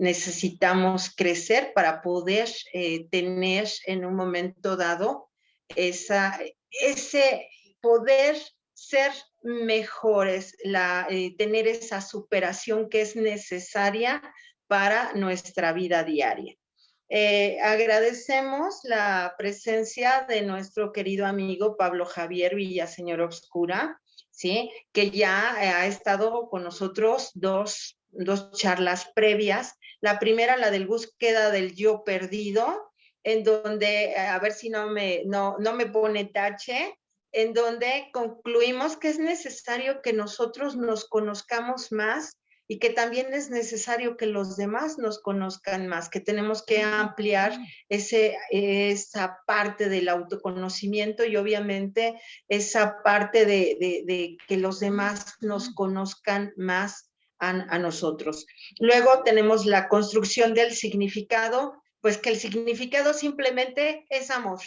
necesitamos crecer para poder tener en un momento dado ese poder ser mejores, tener esa superación que es necesaria para nuestra vida diaria. Agradecemos la presencia de nuestro querido amigo Pablo Javier Villaseñor Obscura, ¿sí? Que ya ha estado con nosotros dos charlas previas. La primera, la del búsqueda del yo perdido, en donde, a ver si no me pone tache, en donde concluimos que es necesario que nosotros nos conozcamos más y que también es necesario que los demás nos conozcan más, que tenemos que ampliar esa parte del autoconocimiento y obviamente esa parte de que los demás nos conozcan más a nosotros. Luego tenemos la construcción del significado, pues que el significado simplemente es amor.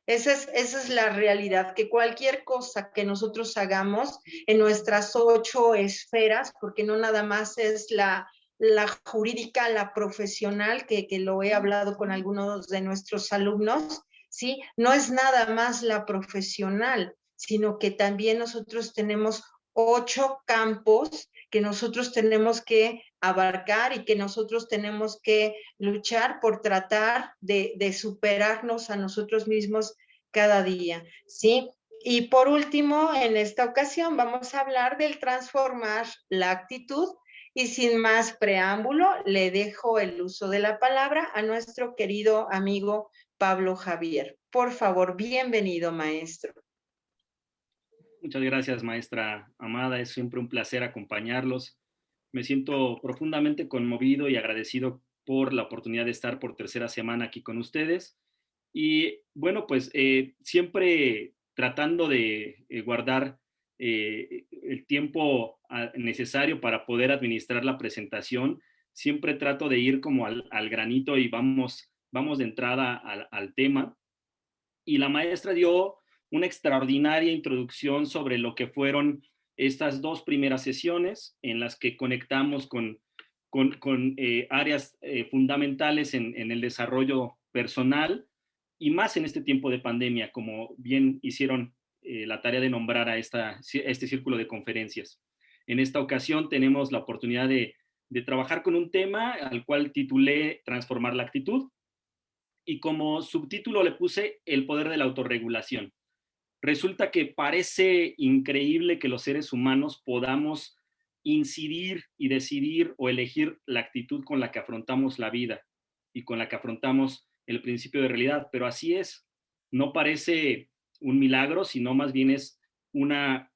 Esa es la realidad, que cualquier cosa que nosotros hagamos en nuestras 8 esferas, porque no nada más es la jurídica, la profesional, que lo he hablado con algunos de nuestros alumnos, ¿sí? No es nada más la profesional, sino que también nosotros tenemos 8 campos que nosotros tenemos que abarcar y que nosotros tenemos que luchar por tratar de superarnos a nosotros mismos cada día, ¿sí? Y por último, en esta ocasión vamos a hablar del transformar la actitud y sin más preámbulo, le dejo el uso de la palabra a nuestro querido amigo Pablo Javier. Por favor, bienvenido, maestro. Muchas gracias, maestra Amada. Es siempre un placer acompañarlos. Me siento profundamente conmovido y agradecido por la oportunidad de estar por tercera semana aquí con ustedes. Y bueno, pues siempre tratando de guardar el tiempo necesario para poder administrar la presentación, siempre trato de ir como al granito y vamos de entrada al tema. Y la maestra dio una extraordinaria introducción sobre lo que fueron estas 2 primeras sesiones en las que conectamos con áreas fundamentales en el desarrollo personal y más en este tiempo de pandemia, como bien hicieron la tarea de nombrar a este círculo de conferencias. En esta ocasión tenemos la oportunidad de trabajar con un tema al cual titulé Transformar la actitud, y como subtítulo le puse El poder de la autorregulación. Resulta que parece increíble que los seres humanos podamos incidir y decidir o elegir la actitud con la que afrontamos la vida y con la que afrontamos el principio de realidad, pero así es. No parece un milagro, sino más bien es una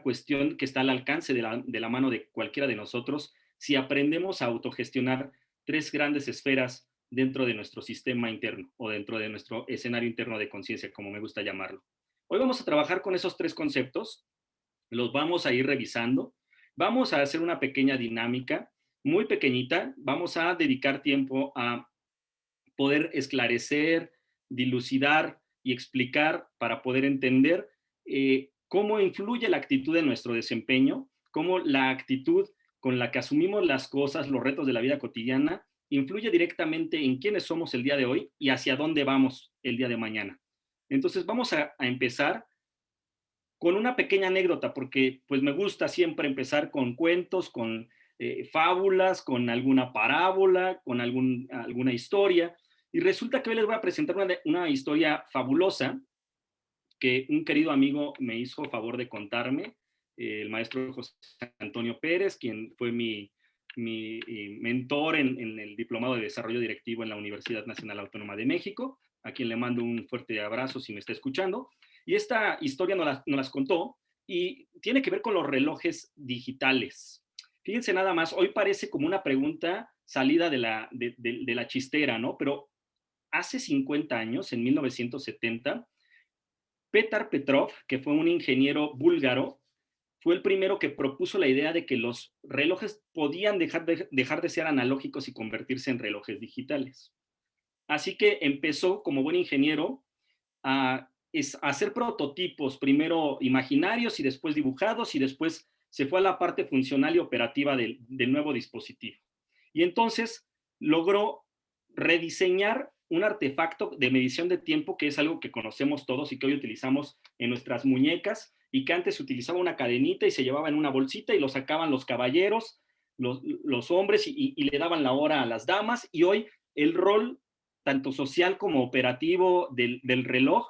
cuestión que está al alcance de la mano de cualquiera de nosotros si aprendemos a autogestionar 3 grandes esferas dentro de nuestro sistema interno o dentro de nuestro escenario interno de conciencia, como me gusta llamarlo. Hoy vamos a trabajar con esos 3 conceptos, los vamos a ir revisando, vamos a hacer una pequeña dinámica, muy pequeñita, vamos a dedicar tiempo a poder esclarecer, dilucidar y explicar para poder entender cómo influye la actitud en nuestro desempeño, cómo la actitud con la que asumimos las cosas, los retos de la vida cotidiana, influye directamente en quiénes somos el día de hoy y hacia dónde vamos el día de mañana. Entonces vamos a empezar con una pequeña anécdota, porque pues me gusta siempre empezar con cuentos, con fábulas, con alguna parábola, con alguna historia. Y resulta que hoy les voy a presentar una historia fabulosa que un querido amigo me hizo favor de contarme, el maestro José Antonio Pérez, quien fue mi mentor en el Diplomado de Desarrollo Directivo en la Universidad Nacional Autónoma de México, a quien le mando un fuerte abrazo si me está escuchando. Y esta historia nos las contó y tiene que ver con los relojes digitales. Fíjense nada más, hoy parece como una pregunta salida de la chistera, ¿no? Pero hace 50 años, en 1970, Petar Petrov, que fue un ingeniero búlgaro, fue el primero que propuso la idea de que los relojes podían dejar de ser analógicos y convertirse en relojes digitales. Así que empezó, como buen ingeniero, a hacer prototipos, primero imaginarios y después dibujados, y después se fue a la parte funcional y operativa del nuevo dispositivo. Y entonces logró rediseñar un artefacto de medición de tiempo que es algo que conocemos todos y que hoy utilizamos en nuestras muñecas y que antes se utilizaba una cadenita y se llevaba en una bolsita y lo sacaban los caballeros, los hombres y le daban la hora a las damas, y hoy el rol tanto social como operativo del reloj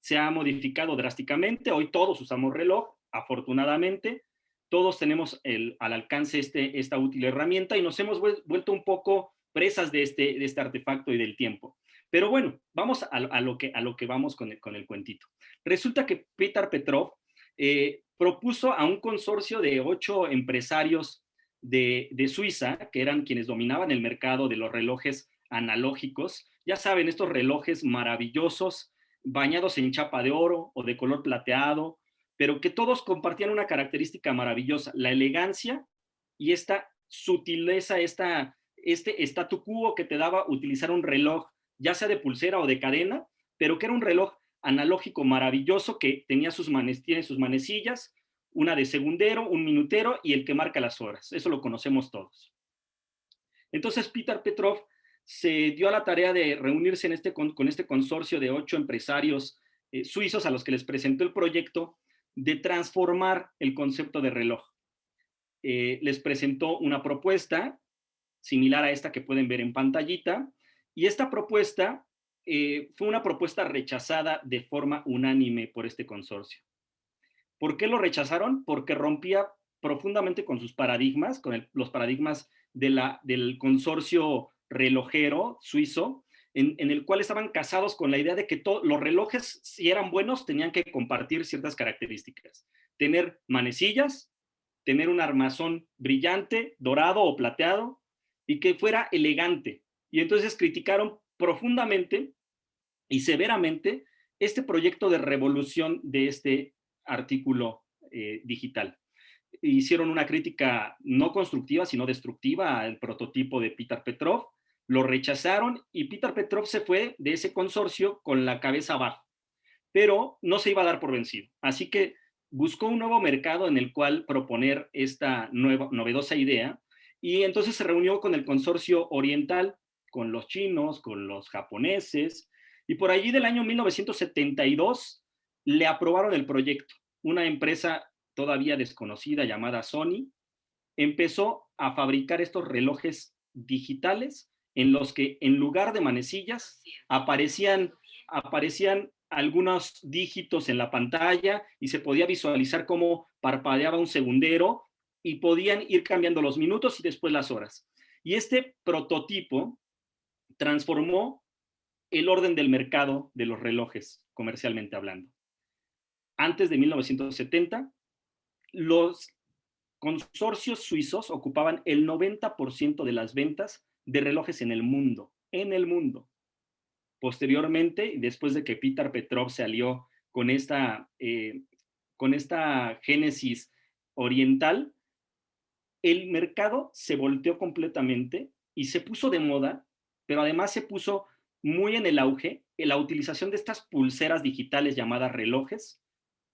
se ha modificado drásticamente. Hoy todos usamos reloj, afortunadamente, todos tenemos al alcance esta útil herramienta y nos hemos vuelto un poco presas de este artefacto y del tiempo. Pero bueno, vamos a lo que vamos con el cuentito. Resulta que Peter Petrov propuso a un consorcio de 8 empresarios de Suiza, que eran quienes dominaban el mercado de los relojes analógicos. Ya saben, estos relojes maravillosos, bañados en chapa de oro o de color plateado, pero que todos compartían una característica maravillosa: la elegancia y esta sutileza, este statu quo que te daba utilizar un reloj, ya sea de pulsera o de cadena, pero que era un reloj analógico maravilloso que tenía tiene sus manecillas, una de segundero, un minutero y el que marca las horas. Eso lo conocemos todos. Entonces Peter Petrov se dio a la tarea de reunirse con este consorcio de 8 empresarios suizos a los que les presentó el proyecto de transformar el concepto de reloj. Les presentó una propuesta similar a esta que pueden ver en pantallita, y esta propuesta fue una propuesta rechazada de forma unánime por este consorcio. ¿Por qué lo rechazaron? Porque rompía profundamente con sus paradigmas, con los paradigmas del consorcio relojero suizo, en el cual estaban casados con la idea de que los relojes, si eran buenos, tenían que compartir ciertas características. Tener manecillas, tener un armazón brillante, dorado o plateado, y que fuera elegante. Y entonces criticaron profundamente y severamente este proyecto de revolución de este artículo digital. Hicieron una crítica no constructiva, sino destructiva al prototipo de Peter Petrov, lo rechazaron y Peter Petrov se fue de ese consorcio con la cabeza abajo, pero no se iba a dar por vencido. Así que buscó un nuevo mercado en el cual proponer esta novedosa idea, y entonces se reunió con el consorcio oriental, con los chinos, con los japoneses, y por allí del año 1972 le aprobaron el proyecto. Una empresa todavía desconocida llamada Sony empezó a fabricar estos relojes digitales en los que en lugar de manecillas aparecían algunos dígitos en la pantalla y se podía visualizar cómo parpadeaba un segundero y podían ir cambiando los minutos y después las horas. Y este prototipo transformó el orden del mercado de los relojes, comercialmente hablando. Antes de 1970, los consorcios suizos ocupaban el 90% de las ventas de relojes en el mundo. En el mundo. Posteriormente, después de que Peter Petrov se alió con esta génesis oriental, el mercado se volteó completamente y se puso de moda, pero además se puso muy en el auge la utilización de estas pulseras digitales llamadas relojes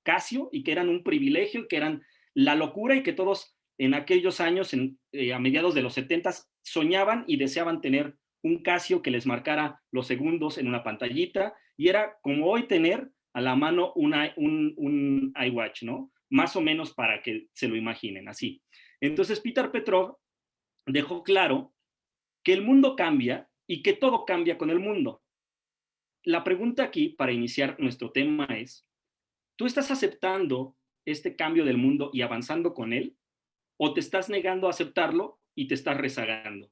Casio, y que eran un privilegio, que eran la locura, y que todos en aquellos años, a mediados de los 70s, soñaban y deseaban tener un Casio que les marcara los segundos en una pantallita, y era como hoy tener a la mano un iWatch, ¿no? Más o menos para que se lo imaginen así. Entonces Peter Petrov dejó claro que el mundo cambia y que todo cambia con el mundo. La pregunta aquí, para iniciar nuestro tema, es: ¿tú estás aceptando este cambio del mundo y avanzando con él? ¿O te estás negando a aceptarlo y te estás rezagando?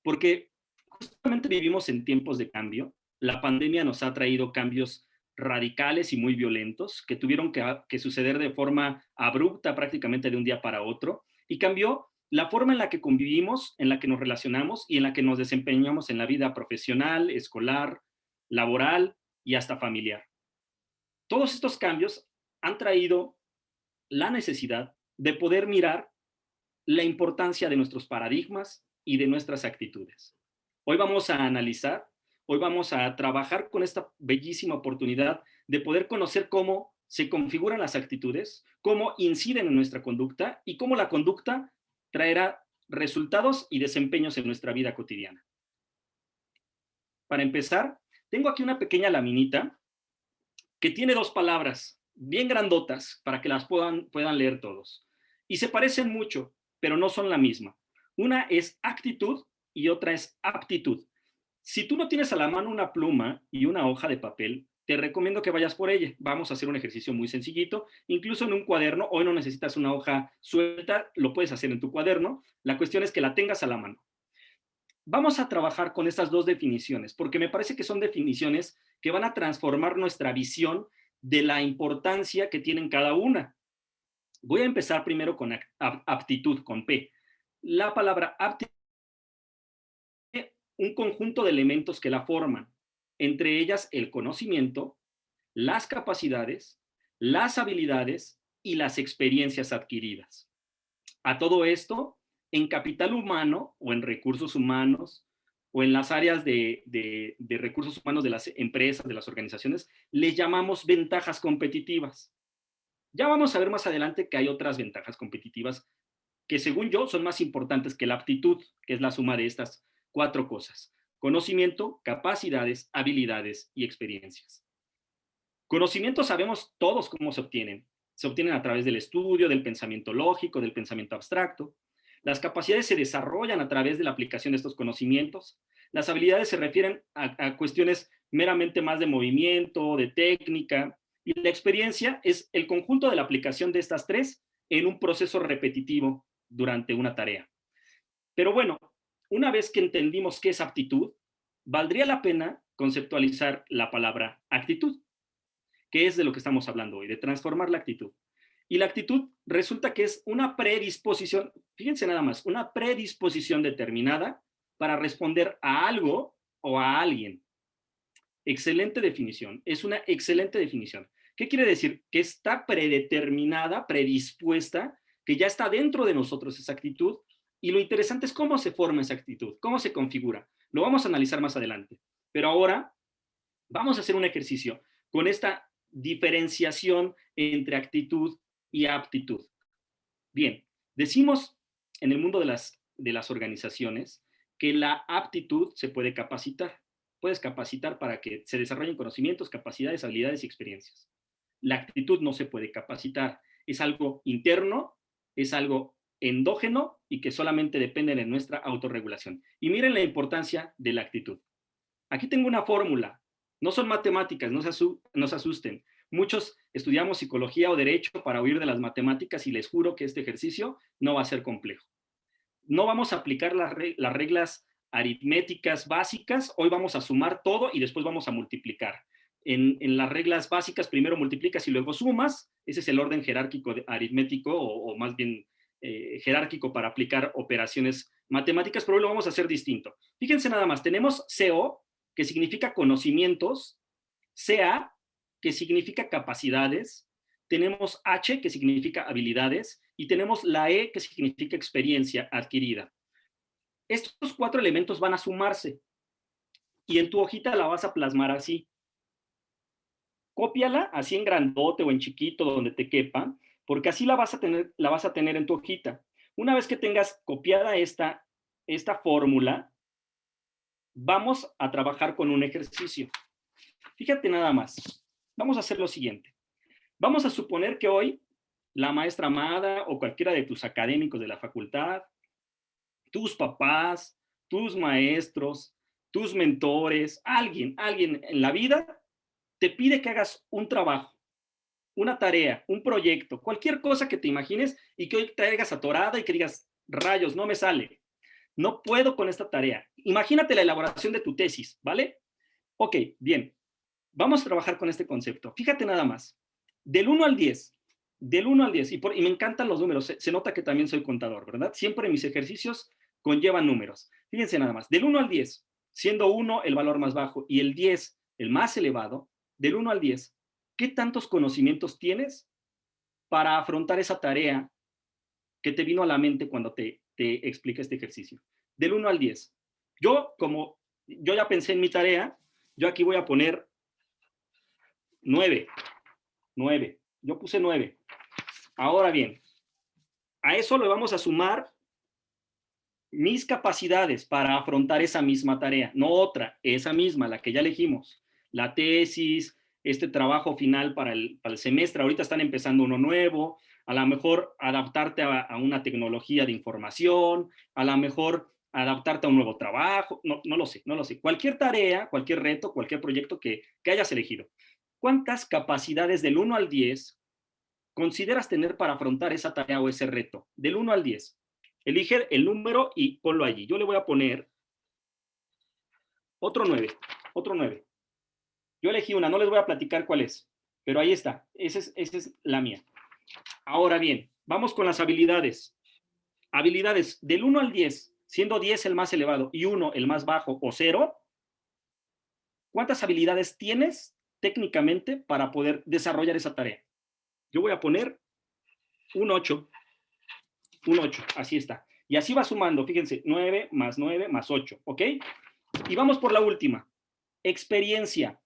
Porque justamente vivimos en tiempos de cambio. La pandemia nos ha traído cambios radicales y muy violentos que tuvieron que suceder de forma abrupta, prácticamente de un día para otro, y cambió la forma en la que convivimos, en la que nos relacionamos y en la que nos desempeñamos en la vida profesional, escolar, laboral y hasta familiar. Todos estos cambios han traído la necesidad de poder mirar la importancia de nuestros paradigmas y de nuestras actitudes. Hoy vamos a analizar, hoy vamos a trabajar con esta bellísima oportunidad de poder conocer cómo se configuran las actitudes, cómo inciden en nuestra conducta y cómo la conducta traerá resultados y desempeños en nuestra vida cotidiana. Para empezar, tengo aquí una pequeña laminita que tiene dos palabras bien grandotas para que las puedan leer todos. Y se parecen mucho, pero no son la misma. Una es actitud y otra es aptitud. Si tú no tienes a la mano una pluma y una hoja de papel, te recomiendo que vayas por ella. Vamos a hacer un ejercicio muy sencillito, incluso en un cuaderno. Hoy no necesitas una hoja suelta, lo puedes hacer en tu cuaderno. La cuestión es que la tengas a la mano. Vamos a trabajar con estas dos definiciones, porque me parece que son definiciones que van a transformar nuestra visión de la importancia que tienen cada una. Voy a empezar primero con aptitud, con P. La palabra aptitud es un conjunto de elementos que la forman, entre ellas el conocimiento, las capacidades, las habilidades y las experiencias adquiridas. A todo esto, en capital humano o en recursos humanos o en las áreas de recursos humanos de las empresas, de las organizaciones, les llamamos ventajas competitivas. Ya vamos a ver más adelante que hay otras ventajas competitivas que, según yo, son más importantes que la aptitud, que es la suma de estas cuatro cosas: conocimiento, capacidades, habilidades y experiencias. Conocimiento sabemos todos cómo se obtienen. Se obtienen a través del estudio, del pensamiento lógico, del pensamiento abstracto. Las capacidades se desarrollan a través de la aplicación de estos conocimientos. Las habilidades se refieren a cuestiones meramente más de movimiento, de técnica. Y la experiencia es el conjunto de la aplicación de estas tres en un proceso repetitivo durante una tarea. Pero bueno, una vez que entendimos qué es aptitud, valdría la pena conceptualizar la palabra actitud, que es de lo que estamos hablando hoy, de transformar la actitud. Y la actitud resulta que es una predisposición, fíjense nada más, una predisposición determinada para responder a algo o a alguien. Excelente definición, es una excelente definición. ¿Qué quiere decir? Que está predeterminada, predispuesta, que ya está dentro de nosotros esa actitud. Y lo interesante es cómo se forma esa actitud, cómo se configura. Lo vamos a analizar más adelante. Pero ahora vamos a hacer un ejercicio con esta diferenciación entre actitud y aptitud. Bien, decimos en el mundo de las organizaciones que la aptitud se puede capacitar. Puedes capacitar para que se desarrollen conocimientos, capacidades, habilidades y experiencias. La actitud no se puede capacitar. Es algo interno, es algo endógeno y que solamente depende de nuestra autorregulación. Y miren la importancia de la actitud. Aquí tengo una fórmula. No son matemáticas, no se asusten. Muchos estudiamos psicología o derecho para huir de las matemáticas y les juro que este ejercicio no va a ser complejo. No vamos a aplicar las reglas aritméticas básicas. Hoy vamos a sumar todo y después vamos a multiplicar. En las reglas básicas primero multiplicas y luego sumas. Ese es el orden jerárquico aritmético o más bien jerárquico para aplicar operaciones matemáticas, pero hoy lo vamos a hacer distinto. Fíjense nada más, tenemos CO, que significa conocimientos, CA, que significa capacidades, tenemos H, que significa habilidades, y tenemos la E, que significa experiencia adquirida. Estos cuatro elementos van a sumarse, y en tu hojita la vas a plasmar así. Cópiala así en grandote o en chiquito, donde te quepa, porque así la vas a tener en tu hojita. Una vez que tengas copiada esta fórmula, vamos a trabajar con un ejercicio. Fíjate nada más. Vamos a hacer lo siguiente. Vamos a suponer que hoy la maestra Amada o cualquiera de tus académicos de la facultad, tus papás, tus maestros, tus mentores, alguien en la vida te pide que hagas un trabajo, una tarea, un proyecto, cualquier cosa que te imagines y que hoy traigas atorada y que digas, rayos, no me sale. No puedo con esta tarea. Imagínate la elaboración de tu tesis, ¿vale? Ok, bien. Vamos a trabajar con este concepto. Fíjate nada más. Del 1 al 10. Del 1 al 10. Y me encantan los números. Se nota que también soy contador, ¿verdad? Siempre mis ejercicios conllevan números. Fíjense nada más. Del 1 al 10, siendo 1 el valor más bajo y el 10 el más elevado, del 1 al 10, ¿qué tantos conocimientos tienes para afrontar esa tarea que te vino a la mente cuando te expliqué este ejercicio? Del 1 al 10. Como yo ya pensé en mi tarea, yo aquí voy a poner 9. Yo puse 9. Ahora bien, a eso le vamos a sumar mis capacidades para afrontar esa misma tarea, no otra, esa misma, la que ya elegimos, la tesis, este trabajo final para el semestre, ahorita están empezando uno nuevo, a lo mejor adaptarte a una tecnología de información, a lo mejor adaptarte a un nuevo trabajo, no lo sé, no lo sé. Cualquier tarea, cualquier reto, cualquier proyecto que hayas elegido. ¿Cuántas capacidades del 1 al 10 consideras tener para afrontar esa tarea o ese reto? Del 1 al 10. Elige el número y ponlo allí. Yo le voy a poner otro 9, otro 9. Yo elegí una, no les voy a platicar cuál es, pero ahí está, esa es la mía. Ahora bien, vamos con las habilidades. Habilidades del 1 al 10, siendo 10 el más elevado y 1 el más bajo o 0, ¿cuántas habilidades tienes técnicamente para poder desarrollar esa tarea? Yo voy a poner un 8, así está. Y así va sumando, fíjense, 9 más 8, ¿ok? Y vamos por la última, experiencia,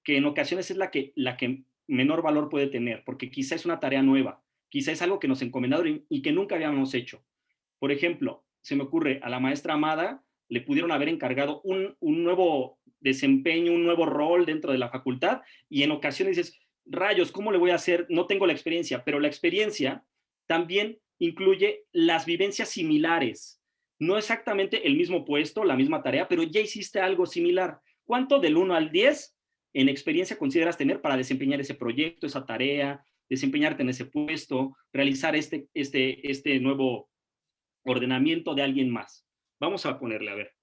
que en ocasiones es la que menor valor puede tener, porque quizá es una tarea nueva, quizá es algo que nos encomendaron y que nunca habíamos hecho. Por ejemplo, se me ocurre, a la maestra Amada le pudieron haber encargado un nuevo desempeño, un nuevo rol dentro de la facultad, y en ocasiones dices, rayos, ¿cómo le voy a hacer? No tengo la experiencia, pero la experiencia también incluye las vivencias similares. No exactamente el mismo puesto, la misma tarea, pero ya hiciste algo similar. ¿Cuánto del 1 al 10 en experiencia consideras tener para desempeñar ese proyecto, esa tarea, desempeñarte en ese puesto, realizar este nuevo ordenamiento de alguien más? Vamos a ponerle, a ver.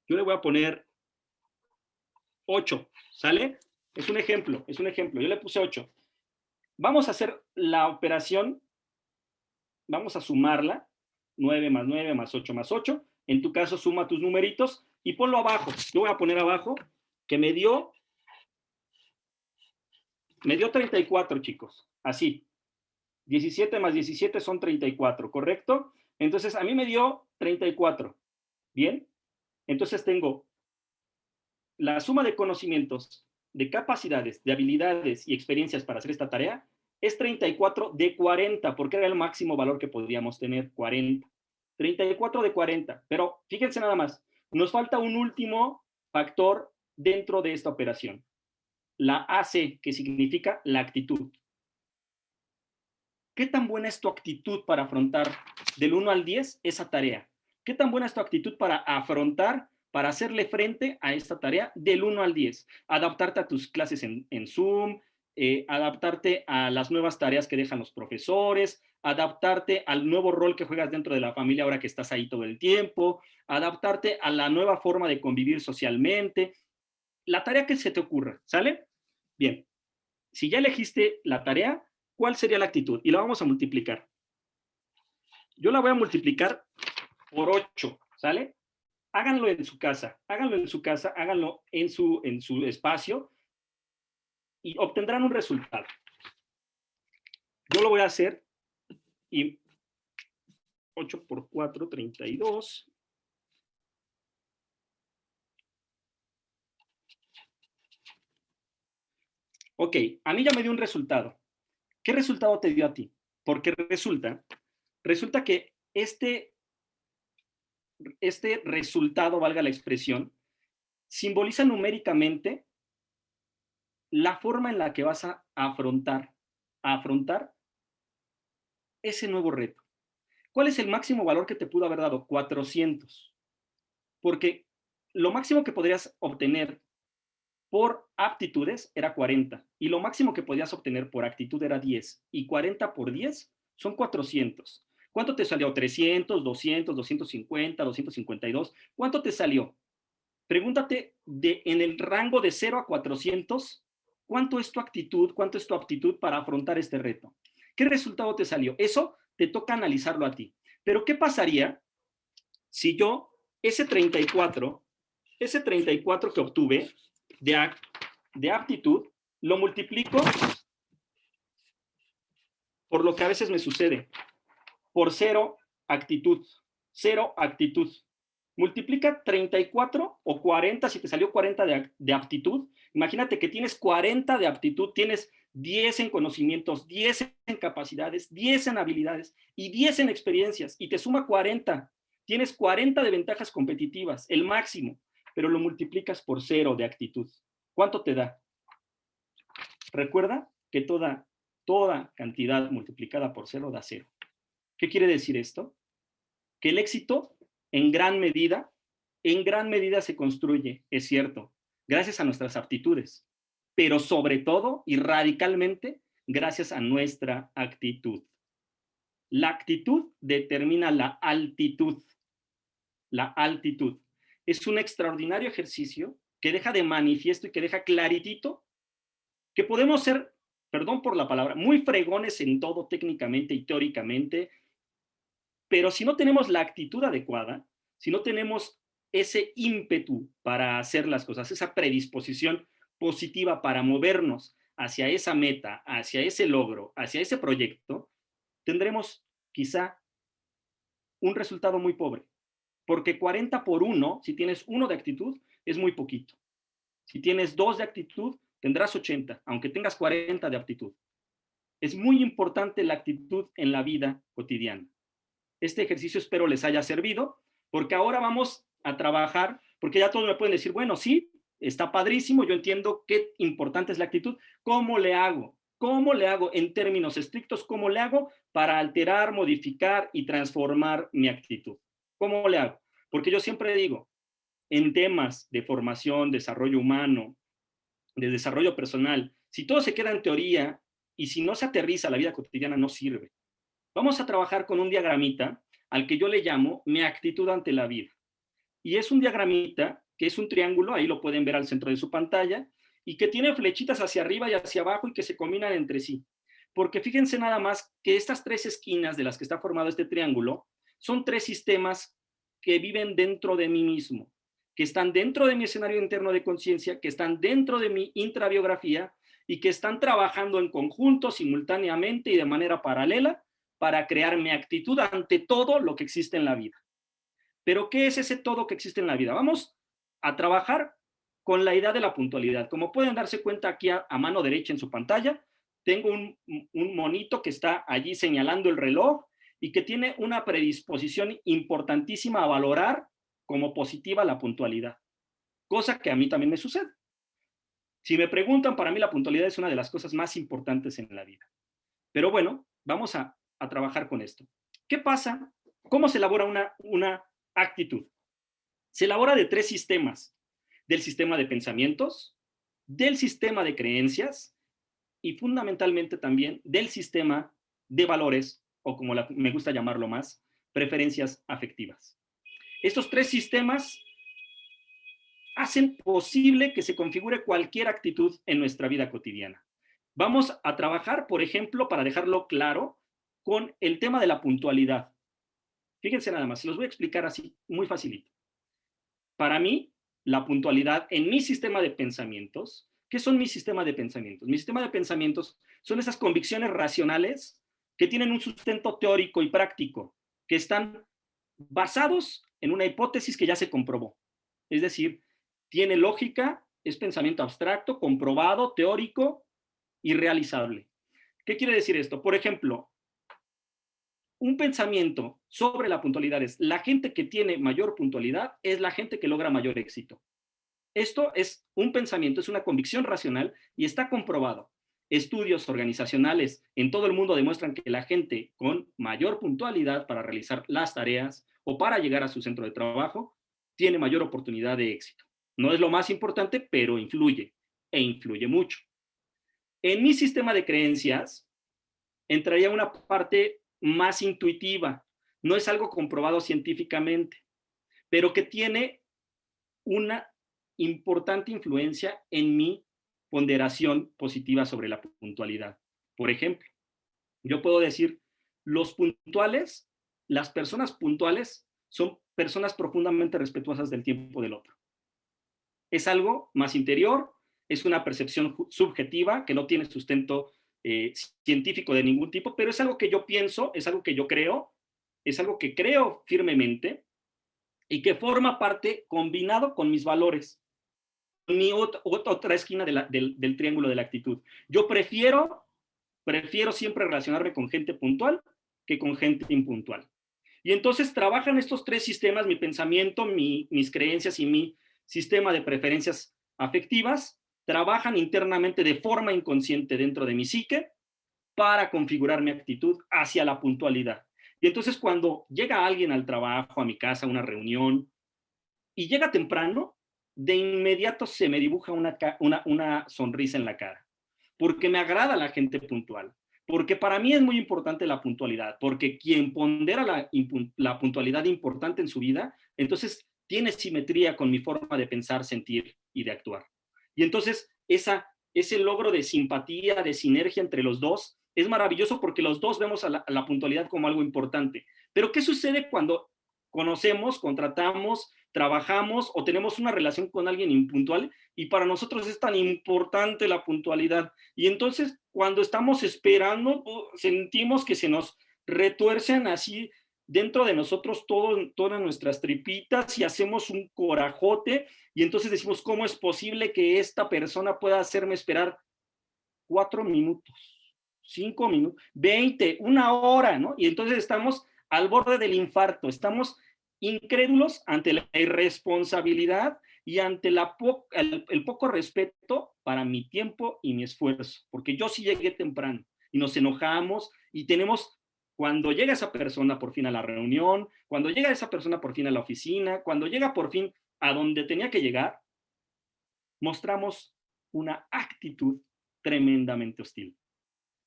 Yo le voy a poner 8, ¿sale? Es un ejemplo, es un ejemplo. Yo le puse 8. Vamos a hacer la operación, vamos a sumarla, 9 más 9 más 8 más 8. En tu caso, suma tus numeritos y ponlo abajo. Yo voy a poner abajo que me dio 34, chicos. Así. 17 más 17 son 34, ¿correcto? Entonces, a mí me dio 34. ¿Bien? Entonces tengo la suma de conocimientos, de capacidades, de habilidades y experiencias para hacer esta tarea es 34 de 40, porque era el máximo valor que podíamos tener, 40. 34 de 40. Pero fíjense nada más, nos falta un último factor dentro de esta operación. La AC, que significa la actitud. ¿Qué tan buena es tu actitud para afrontar del 1 al 10 esa tarea? ¿Qué tan buena es tu actitud para afrontar, para hacerle frente a esta tarea del 1 al 10? Adaptarte a tus clases en Zoom, adaptarte a las nuevas tareas que dejan los profesores, adaptarte al nuevo rol que juegas dentro de la familia ahora que estás ahí todo el tiempo, adaptarte a la nueva forma de convivir socialmente, la tarea que se te ocurra, ¿sale? Bien, si ya elegiste la tarea, ¿cuál sería la actitud? Y la vamos a multiplicar. Yo la voy a multiplicar por 8, ¿sale? Háganlo en su casa, háganlo en su casa, háganlo en su espacio y obtendrán un resultado. Yo lo voy a hacer y 8 por 4, 32. Ok, a mí ya me dio un resultado. ¿Qué resultado te dio a ti? Porque resulta que este resultado, valga la expresión, simboliza numéricamente la forma en la que vas a afrontar ese nuevo reto. ¿Cuál es el máximo valor que te pudo haber dado? 400. Porque lo máximo que podrías obtener por aptitudes era 40 y lo máximo que podías obtener por actitud era 10 y 40 por 10 son 400. ¿Cuánto te salió? 300, 200, 250, 252. ¿Cuánto te salió? Pregúntate en el rango de 0 a 400, ¿cuánto es tu actitud, cuánto es tu aptitud para afrontar este reto? ¿Qué resultado te salió? Eso te toca analizarlo a ti. Pero ¿qué pasaría si yo ese 34 que obtuve de aptitud lo multiplico por lo que a veces me sucede, por 0 actitud? Multiplica 34 o 40, si te salió 40 de aptitud, imagínate que tienes 40 de aptitud, tienes 10 en conocimientos, 10 en capacidades, 10 en habilidades y 10 en experiencias, y te suma 40. Tienes 40 de ventajas competitivas, el máximo, pero lo multiplicas por 0 de actitud. ¿Cuánto te da? Recuerda que toda cantidad multiplicada por 0 da 0. ¿Qué quiere decir esto? Que el éxito en gran medida se construye, es cierto, gracias a nuestras aptitudes, pero sobre todo y radicalmente gracias a nuestra actitud. La actitud determina la altitud. La altitud es un extraordinario ejercicio que deja de manifiesto y que deja claritito que podemos ser, perdón por la palabra, muy fregones en todo técnicamente y teóricamente, pero si no tenemos la actitud adecuada, si no tenemos ese ímpetu para hacer las cosas, esa predisposición positiva para movernos hacia esa meta, hacia ese logro, hacia ese proyecto, tendremos quizá un resultado muy pobre. Porque 40 por 1, si tienes 1 de actitud, es muy poquito. Si tienes 2 de actitud, tendrás 80, aunque tengas 40 de aptitud. Es muy importante la actitud en la vida cotidiana. Este ejercicio espero les haya servido, porque ahora vamos a trabajar, porque ya todos me pueden decir, bueno, sí, está padrísimo, yo entiendo qué importante es la actitud, ¿cómo le hago? ¿Cómo le hago en términos estrictos? ¿Cómo le hago para alterar, modificar y transformar mi actitud? ¿Cómo le hago? Porque yo siempre digo, en temas de formación, desarrollo humano, de desarrollo personal, si todo se queda en teoría y si no se aterriza a la vida cotidiana, no sirve. Vamos a trabajar con un diagramita al que yo le llamo mi actitud ante la vida. Y es un diagramita que es un triángulo, ahí lo pueden ver al centro de su pantalla, y que tiene flechitas hacia arriba y hacia abajo y que se combinan entre sí. Porque fíjense nada más que estas 3 esquinas de las que está formado este triángulo son 3 sistemas que viven dentro de mí mismo, que están dentro de mi escenario interno de conciencia, que están dentro de mi intrabiografía y que están trabajando en conjunto, simultáneamente y de manera paralela para crear mi actitud ante todo lo que existe en la vida. Pero ¿qué es ese todo que existe en la vida? Vamos a trabajar con la idea de la puntualidad. Como pueden darse cuenta aquí a mano derecha en su pantalla, tengo un monito que está allí señalando el reloj y que tiene una predisposición importantísima a valorar como positiva la puntualidad, cosa que a mí también me sucede. Si me preguntan, para mí la puntualidad es una de las cosas más importantes en la vida. Pero bueno, vamos a trabajar con esto. ¿Qué pasa? ¿Cómo se elabora una actitud? Se elabora de 3 sistemas: del sistema de pensamientos, del sistema de creencias y fundamentalmente también del sistema de valores, o como me gusta llamarlo más, preferencias afectivas. Estos 3 sistemas hacen posible que se configure cualquier actitud en nuestra vida cotidiana. Vamos a trabajar, por ejemplo, para dejarlo claro, con el tema de la puntualidad. Fíjense nada más, se los voy a explicar así, muy facilito. Para mí, la puntualidad en mi sistema de pensamientos, ¿qué son mi sistema de pensamientos? Mi sistema de pensamientos son esas convicciones racionales que tienen un sustento teórico y práctico, que están basados en una hipótesis que ya se comprobó. Es decir, tiene lógica, es pensamiento abstracto, comprobado, teórico y realizable. ¿Qué quiere decir esto? Por ejemplo, un pensamiento sobre la puntualidad es: la gente que tiene mayor puntualidad es la gente que logra mayor éxito. Esto es un pensamiento, es una convicción racional y está comprobado. Estudios organizacionales en todo el mundo demuestran que la gente con mayor puntualidad para realizar las tareas o para llegar a su centro de trabajo tiene mayor oportunidad de éxito. No es lo más importante, pero influye, e influye mucho. En mi sistema de creencias entraría una parte más intuitiva. No es algo comprobado científicamente, pero que tiene una importante influencia en mi ponderación positiva sobre la puntualidad. Por ejemplo, yo puedo decir, los puntuales, las personas puntuales son personas profundamente respetuosas del tiempo del otro. Es algo más interior, es una percepción subjetiva que no tiene sustento científico de ningún tipo, pero es algo que yo pienso, es algo que yo creo, es algo que creo firmemente y que forma parte combinado con mis valores. Mi otra esquina del triángulo de la actitud. Yo prefiero siempre relacionarme con gente puntual que con gente impuntual. Y entonces trabajan estos tres sistemas, mi pensamiento, mis creencias y mi sistema de preferencias afectivas, trabajan internamente de forma inconsciente dentro de mi psique para configurar mi actitud hacia la puntualidad. Y entonces cuando llega alguien al trabajo, a mi casa, a una reunión, y llega temprano, de inmediato se me dibuja una sonrisa en la cara, porque me agrada la gente puntual, porque para mí es muy importante la puntualidad, porque quien pondera la puntualidad importante en su vida, entonces tiene simetría con mi forma de pensar, sentir y de actuar. Y entonces ese logro de simpatía, de sinergia entre los dos, es maravilloso porque los dos vemos a la puntualidad como algo importante. Pero ¿qué sucede cuando conocemos, contratamos, trabajamos o tenemos una relación con alguien impuntual y para nosotros es tan importante la puntualidad? Y entonces cuando estamos esperando, sentimos que se nos retuercen así dentro de nosotros todas nuestras tripitas y hacemos un corajote y entonces decimos, ¿cómo es posible que esta persona pueda hacerme esperar 4 minutos, 5 minutos, 20, una hora, ¿no? Y entonces estamos al borde del infarto, estamos incrédulos ante la irresponsabilidad y ante el poco respeto para mi tiempo y mi esfuerzo, porque yo sí llegué temprano y nos enojamos y tenemos, cuando llega esa persona por fin a la reunión, cuando llega esa persona por fin a la oficina, cuando llega por fin a donde tenía que llegar, mostramos una actitud tremendamente hostil.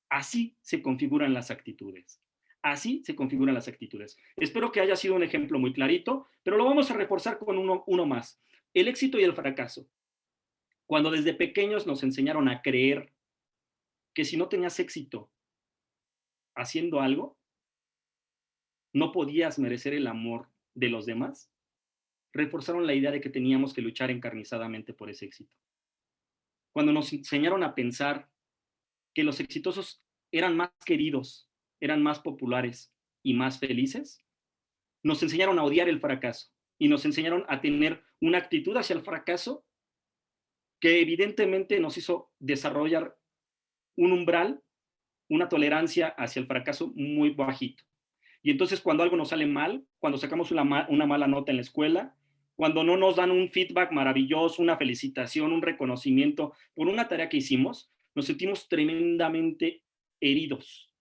Así se configuran las actitudes. Así se configuran las actitudes. Espero que haya sido un ejemplo muy clarito, pero lo vamos a reforzar con uno más. El éxito y el fracaso. Cuando desde pequeños nos enseñaron a creer que si no tenías éxito haciendo algo, no podías merecer el amor de los demás, reforzaron la idea de que teníamos que luchar encarnizadamente por ese éxito. Cuando nos enseñaron a pensar que los exitosos eran más queridos, eran más populares y más felices, nos enseñaron a odiar el fracaso y nos enseñaron a tener una actitud hacia el fracaso que evidentemente nos hizo desarrollar un umbral, una tolerancia hacia el fracaso muy bajito. Y entonces cuando algo nos sale mal, cuando sacamos una mala nota en la escuela, cuando no nos dan un feedback maravilloso, una felicitación, un reconocimiento por una tarea que hicimos, nos sentimos tremendamente heridos,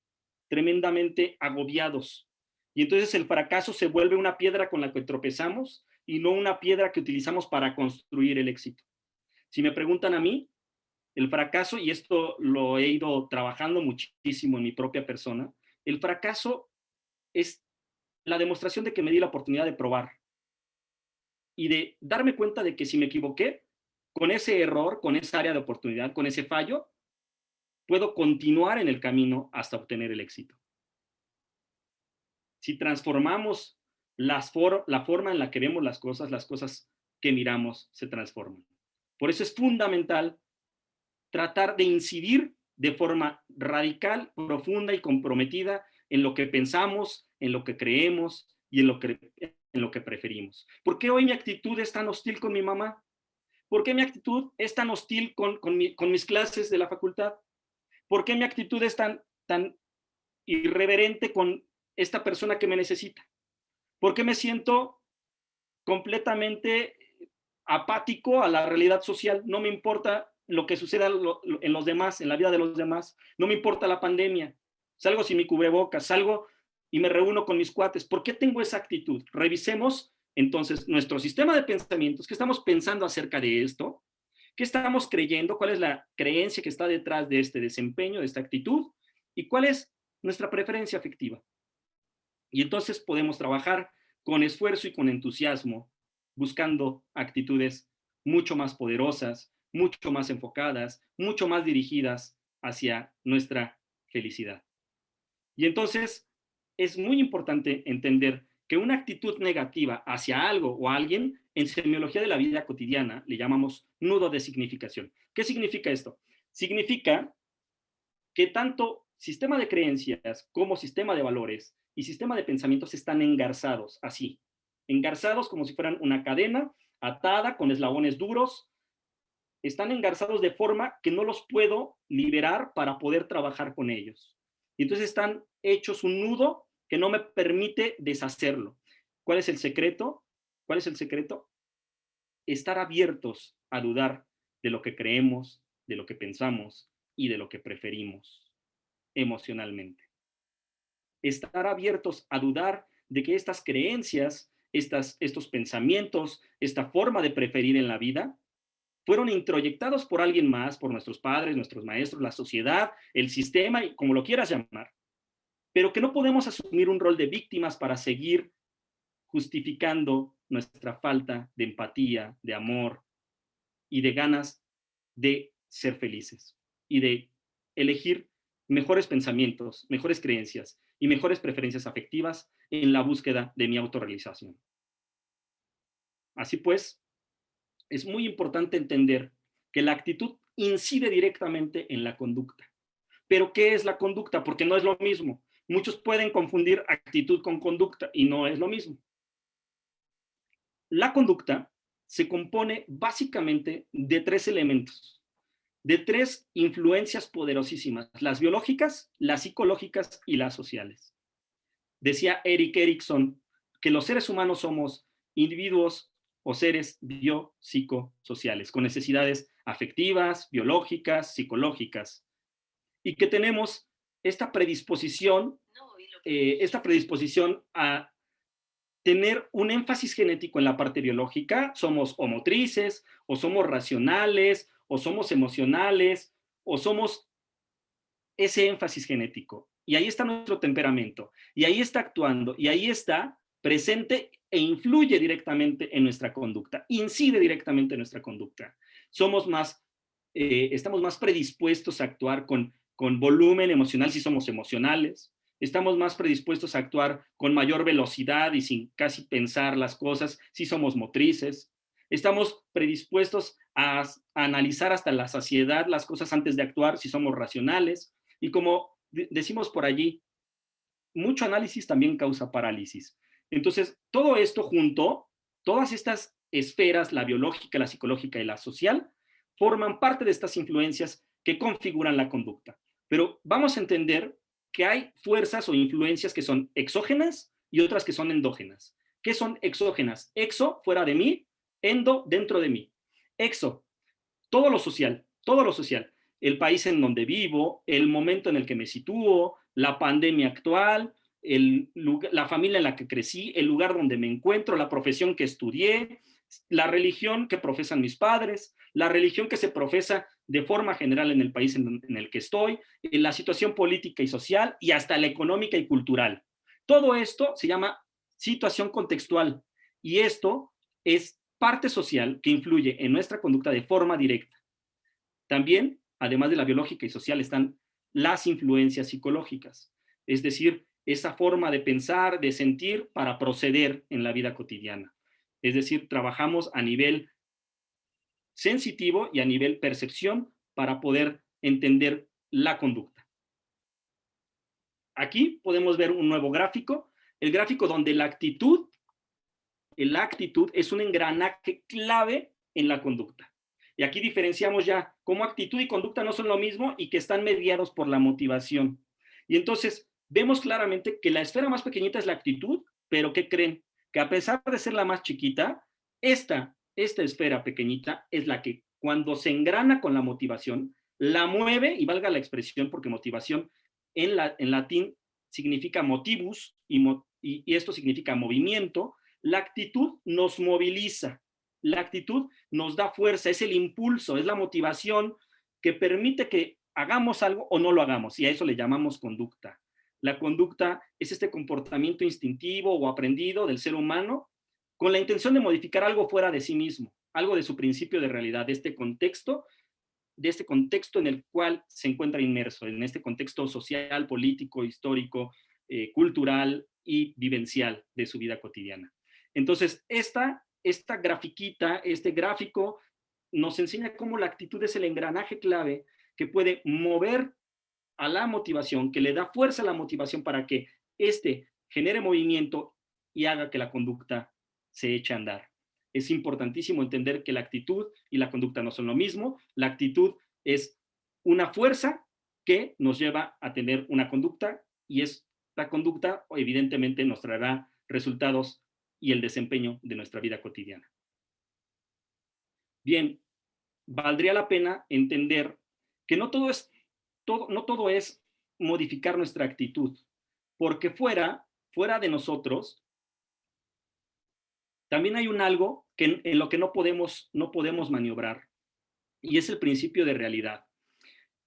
tremendamente agobiados. Y entonces el fracaso se vuelve una piedra con la que tropezamos y no una piedra que utilizamos para construir el éxito. Si me preguntan a mí, el fracaso, y esto lo he ido trabajando muchísimo en mi propia persona, el fracaso es la demostración de que me di la oportunidad de probar y de darme cuenta de que si me equivoqué, con ese error, con esa área de oportunidad, con ese fallo, puedo continuar en el camino hasta obtener el éxito. Si transformamos la forma en la que vemos las cosas que miramos se transforman. Por eso es fundamental tratar de incidir de forma radical, profunda y comprometida en lo que pensamos, en lo que creemos y en lo que preferimos. ¿Por qué hoy mi actitud es tan hostil con mi mamá? ¿Por qué mi actitud es tan hostil con mis clases de la facultad? ¿Por qué mi actitud es tan irreverente con esta persona que me necesita? ¿Por qué me siento completamente apático a la realidad social? No me importa lo que suceda en los demás, en la vida de los demás. No me importa la pandemia. Salgo sin mi cubrebocas, salgo y me reúno con mis cuates. ¿Por qué tengo esa actitud? Revisemos entonces nuestro sistema de pensamientos. ¿Qué estamos pensando acerca de esto? ¿Qué estamos creyendo? ¿Cuál es la creencia que está detrás de este desempeño, de esta actitud? ¿Y cuál es nuestra preferencia afectiva? Y entonces podemos trabajar con esfuerzo y con entusiasmo, buscando actitudes mucho más poderosas, mucho más enfocadas, mucho más dirigidas hacia nuestra felicidad. Y entonces es muy importante entender que una actitud negativa hacia algo o alguien, en semiología de la vida cotidiana, le llamamos nudo de significación. ¿Qué significa esto? Significa que tanto sistema de creencias como sistema de valores y sistema de pensamientos están engarzados, así, engarzados como si fueran una cadena atada con eslabones duros, están engarzados de forma que no los puedo liberar para poder trabajar con ellos. Y entonces están hechos un nudo que no me permite deshacerlo. ¿Cuál es el secreto? ¿Cuál es el secreto? Estar abiertos a dudar de lo que creemos, de lo que pensamos y de lo que preferimos emocionalmente. Estar abiertos a dudar de que estas creencias, estos pensamientos, esta forma de preferir en la vida, fueron introyectados por alguien más, por nuestros padres, nuestros maestros, la sociedad, el sistema, y como lo quieras llamar, pero que no podemos asumir un rol de víctimas para seguir justificando nuestra falta de empatía, de amor y de ganas de ser felices y de elegir mejores pensamientos, mejores creencias y mejores preferencias afectivas en la búsqueda de mi autorrealización. Así pues, es muy importante entender que la actitud incide directamente en la conducta. Pero ¿qué es la conducta? Porque no es lo mismo. Muchos pueden confundir actitud con conducta y no es lo mismo. La conducta se compone básicamente de tres elementos, de tres influencias poderosísimas: las biológicas, las psicológicas y las sociales. Decía Erik Erikson que los seres humanos somos individuos o seres biopsicosociales, con necesidades afectivas, biológicas, psicológicas, y que tenemos esta predisposición a tener un énfasis genético en la parte biológica. Somos o motrices, o somos racionales, o somos emocionales, o somos ese énfasis genético. Y ahí está nuestro temperamento, y ahí está actuando, y ahí está presente e influye directamente en nuestra conducta, incide directamente en nuestra conducta. Estamos más predispuestos a actuar con volumen emocional si somos emocionales, estamos más predispuestos a actuar con mayor velocidad y sin casi pensar las cosas si somos motrices, estamos predispuestos a analizar hasta la saciedad las cosas antes de actuar si somos racionales, y como decimos por allí, mucho análisis también causa parálisis. Entonces, todo esto junto, todas estas esferas, la biológica, la psicológica y la social, forman parte de estas influencias que configuran la conducta. Pero vamos a entender que hay fuerzas o influencias que son exógenas y otras que son endógenas. ¿Qué son exógenas? Exo, fuera de mí; endo, dentro de mí. Exo, todo lo social, el país en donde vivo, el momento en el que me sitúo, la pandemia actual, la familia en la que crecí, el lugar donde me encuentro, la profesión que estudié, la religión que profesan mis padres, la religión que se profesa de forma general en el país en el que estoy, la situación política y social, y hasta la económica y cultural. Todo esto se llama situación contextual, y esto es parte social que influye en nuestra conducta de forma directa. También, además de la biológica y social, están las influencias psicológicas, es decir, esa forma de pensar, de sentir para proceder en la vida cotidiana. Es decir, trabajamos a nivel sensitivo y a nivel percepción para poder entender la conducta. Aquí podemos ver un nuevo gráfico, el gráfico donde la actitud es un engranaje clave en la conducta. Y aquí diferenciamos ya cómo actitud y conducta no son lo mismo y que están mediados por la motivación. Y entonces vemos claramente que la esfera más pequeñita es la actitud, pero ¿qué creen? Que a pesar de ser la más chiquita, esta esfera pequeñita es la que, cuando se engrana con la motivación, la mueve, y valga la expresión porque motivación en latín significa motivus, y esto significa movimiento. La actitud nos moviliza, la actitud nos da fuerza, es el impulso, es la motivación que permite que hagamos algo o no lo hagamos, y a eso le llamamos conducta. La conducta es este comportamiento instintivo o aprendido del ser humano con la intención de modificar algo fuera de sí mismo, algo de su principio de realidad, de este contexto en el cual se encuentra inmerso, en este contexto social, político, histórico, cultural y vivencial de su vida cotidiana. Entonces, esta grafiquita, este gráfico, nos enseña cómo la actitud es el engranaje clave que puede mover a la motivación, que le da fuerza a la motivación para que genere movimiento y haga que la conducta se eche a andar. Es importantísimo entender que la actitud y la conducta no son lo mismo. La actitud es una fuerza que nos lleva a tener una conducta, y es esta conducta evidentemente nos traerá resultados y el desempeño de nuestra vida cotidiana. Bien, valdría la pena entender que no todo es modificar nuestra actitud, porque fuera de nosotros, también hay un algo que en lo que no podemos maniobrar, y es el principio de realidad.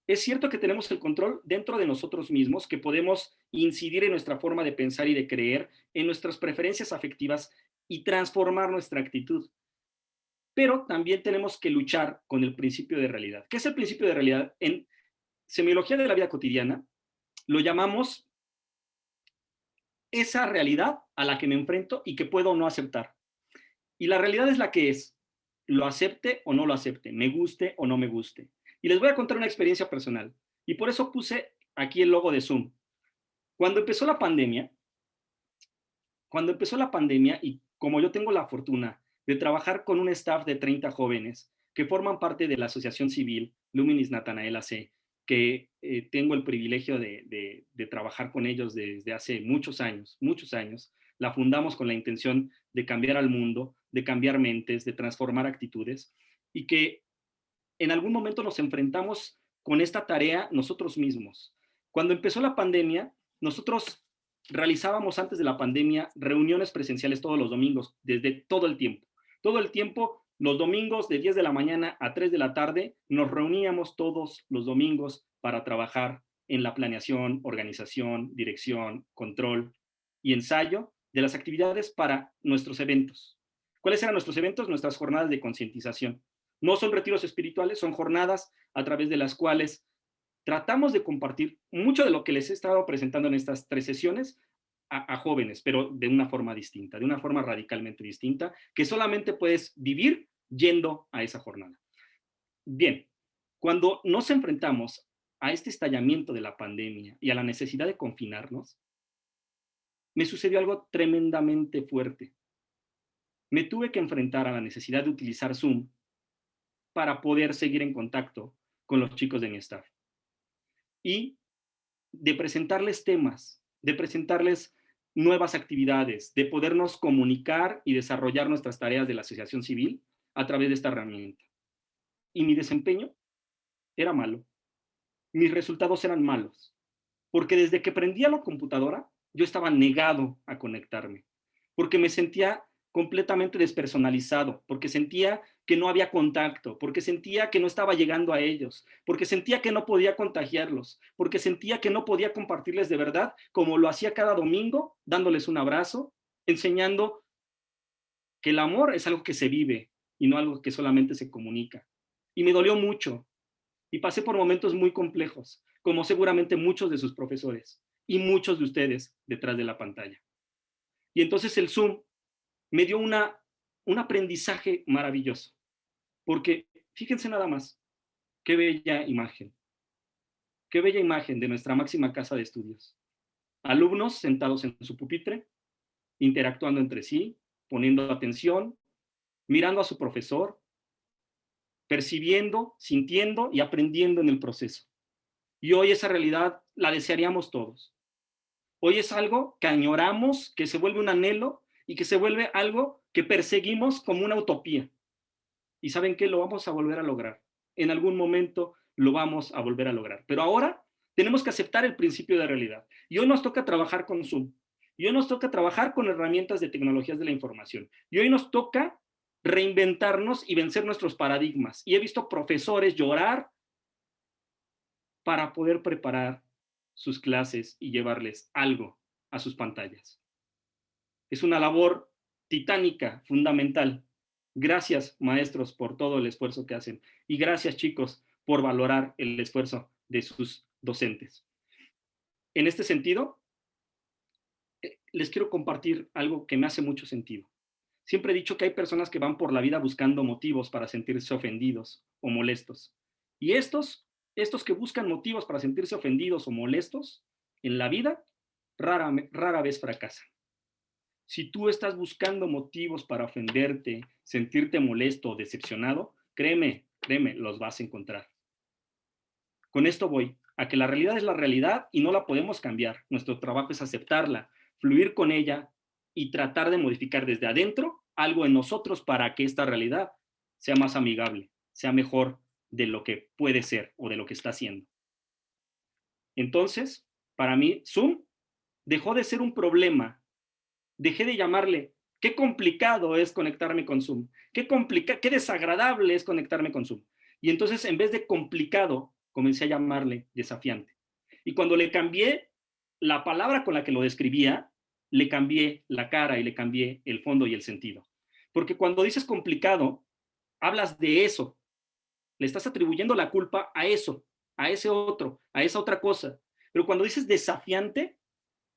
Es cierto que tenemos el control dentro de nosotros mismos, que podemos incidir en nuestra forma de pensar y de creer, en nuestras preferencias afectivas y transformar nuestra actitud. Pero también tenemos que luchar con el principio de realidad. ¿Qué es el principio de realidad? En semiología de la vida cotidiana lo llamamos esa realidad a la que me enfrento y que puedo o no aceptar. Y la realidad es la que es, lo acepte o no lo acepte, me guste o no me guste. Y les voy a contar una experiencia personal. Y por eso puse aquí el logo de Zoom. Cuando empezó la pandemia, y como yo tengo la fortuna de trabajar con un staff de 30 jóvenes que forman parte de la asociación civil Luminis Natanael AC, que tengo el privilegio de trabajar con ellos desde hace muchos años. La fundamos con la intención de cambiar al mundo, de cambiar mentes, de transformar actitudes, y que en algún momento nos enfrentamos con esta tarea nosotros mismos. Cuando empezó la pandemia, nosotros realizábamos antes de la pandemia reuniones presenciales todos los domingos, desde todo el tiempo. Todo el tiempo, los domingos de 10 de la mañana a 3 de la tarde, nos reuníamos todos los domingos para trabajar en la planeación, organización, dirección, control y ensayo de las actividades para nuestros eventos. ¿Cuáles eran nuestros eventos? Nuestras jornadas de concientización. No son retiros espirituales, son jornadas a través de las cuales tratamos de compartir mucho de lo que les he estado presentando en estas 3 sesiones a jóvenes, pero de una forma distinta, de una forma radicalmente distinta, que solamente puedes vivir yendo a esa jornada. Bien, cuando nos enfrentamos a este estallamiento de la pandemia y a la necesidad de confinarnos, me sucedió algo tremendamente fuerte. Me tuve que enfrentar a la necesidad de utilizar Zoom para poder seguir en contacto con los chicos de mi staff. Y de presentarles temas, de presentarles nuevas actividades, de podernos comunicar y desarrollar nuestras tareas de la asociación civil a través de esta herramienta. Y mi desempeño era malo. Mis resultados eran malos. Porque desde que prendía la computadora, yo estaba negado a conectarme. Porque me sentía completamente despersonalizado, porque sentía que no había contacto, porque sentía que no estaba llegando a ellos, porque sentía que no podía contagiarlos, porque sentía que no podía compartirles de verdad, como lo hacía cada domingo, dándoles un abrazo, enseñando que el amor es algo que se vive y no algo que solamente se comunica. Y me dolió mucho, y pasé por momentos muy complejos, como seguramente muchos de sus profesores y muchos de ustedes detrás de la pantalla. Y entonces el Zoom me dio un aprendizaje maravilloso, porque fíjense nada más, qué bella imagen de nuestra máxima casa de estudios. Alumnos sentados en su pupitre, interactuando entre sí, poniendo atención, mirando a su profesor, percibiendo, sintiendo y aprendiendo en el proceso. Y hoy esa realidad la desearíamos todos. Hoy es algo que añoramos, que se vuelve un anhelo y que se vuelve algo que perseguimos como una utopía. Y ¿saben qué? Lo vamos a volver a lograr. En algún momento lo vamos a volver a lograr. Pero ahora tenemos que aceptar el principio de realidad. Y hoy nos toca trabajar con Zoom. Y hoy nos toca trabajar con herramientas de tecnologías de la información. Y hoy nos toca reinventarnos y vencer nuestros paradigmas. Y he visto profesores llorar para poder preparar sus clases y llevarles algo a sus pantallas. Es una labor titánica, fundamental. Gracias, maestros, por todo el esfuerzo que hacen. Y gracias, chicos, por valorar el esfuerzo de sus docentes. En este sentido, les quiero compartir algo que me hace mucho sentido. Siempre he dicho que hay personas que van por la vida buscando motivos para sentirse ofendidos o molestos. Y estos que buscan motivos para sentirse ofendidos o molestos en la vida, rara vez fracasan. Si tú estás buscando motivos para ofenderte, sentirte molesto o decepcionado, créeme, los vas a encontrar. Con esto voy. a que la realidad es la realidad y no la podemos cambiar. Nuestro trabajo es aceptarla, fluir con ella y tratar de modificar desde adentro algo en nosotros para que esta realidad sea más amigable, sea mejor de lo que puede ser o de lo que está siendo. Entonces, para mí, Zoom dejó de ser un problema. Dejé de llamarle, qué complicado es conectarme con Zoom, qué desagradable es conectarme con Zoom. Y entonces, en vez de complicado, comencé a llamarle desafiante. Y cuando le cambié la palabra con la que lo describía, le cambié la cara y le cambié el fondo y el sentido. Porque cuando dices complicado, hablas de eso, le estás atribuyendo la culpa a eso, a ese otro, a esa otra cosa. Pero cuando dices desafiante,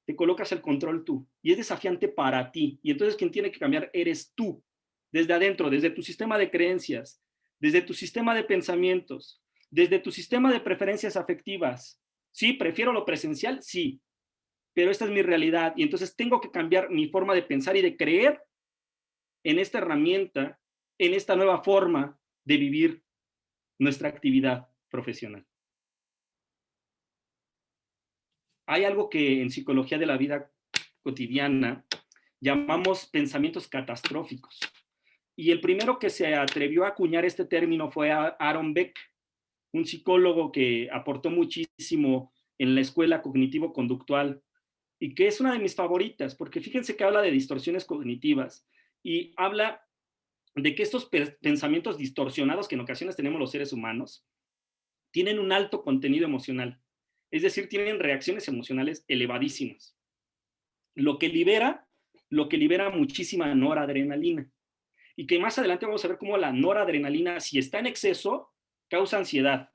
te colocas el control tú y es desafiante para ti. Y entonces quien tiene que cambiar eres tú, desde adentro, desde tu sistema de creencias, desde tu sistema de pensamientos, desde tu sistema de preferencias afectivas. Sí, prefiero lo presencial, sí, pero esta es mi realidad y entonces tengo que cambiar mi forma de pensar y de creer en esta herramienta, en esta nueva forma de vivir nuestra actividad profesional. Hay algo que en psicología de la vida cotidiana llamamos pensamientos catastróficos. Y el primero que se atrevió a acuñar este término fue Aaron Beck, un psicólogo que aportó muchísimo en la escuela cognitivo-conductual y que es una de mis favoritas, porque fíjense que habla de distorsiones cognitivas y habla de que estos pensamientos distorsionados que en ocasiones tenemos los seres humanos tienen un alto contenido emocional, es decir, tienen reacciones emocionales elevadísimas, lo que libera muchísima noradrenalina. Y que más adelante vamos a ver cómo la noradrenalina, si está en exceso, causa ansiedad.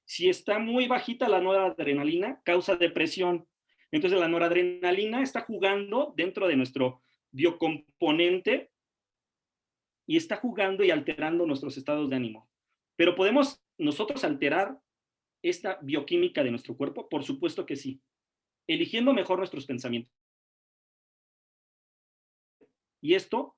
Si está muy bajita la noradrenalina, causa depresión. Entonces la noradrenalina está jugando dentro de nuestro biocomponente y está jugando y alterando nuestros estados de ánimo. Pero ¿podemos nosotros alterar esta bioquímica de nuestro cuerpo? Por supuesto que sí, eligiendo mejor nuestros pensamientos. Y esto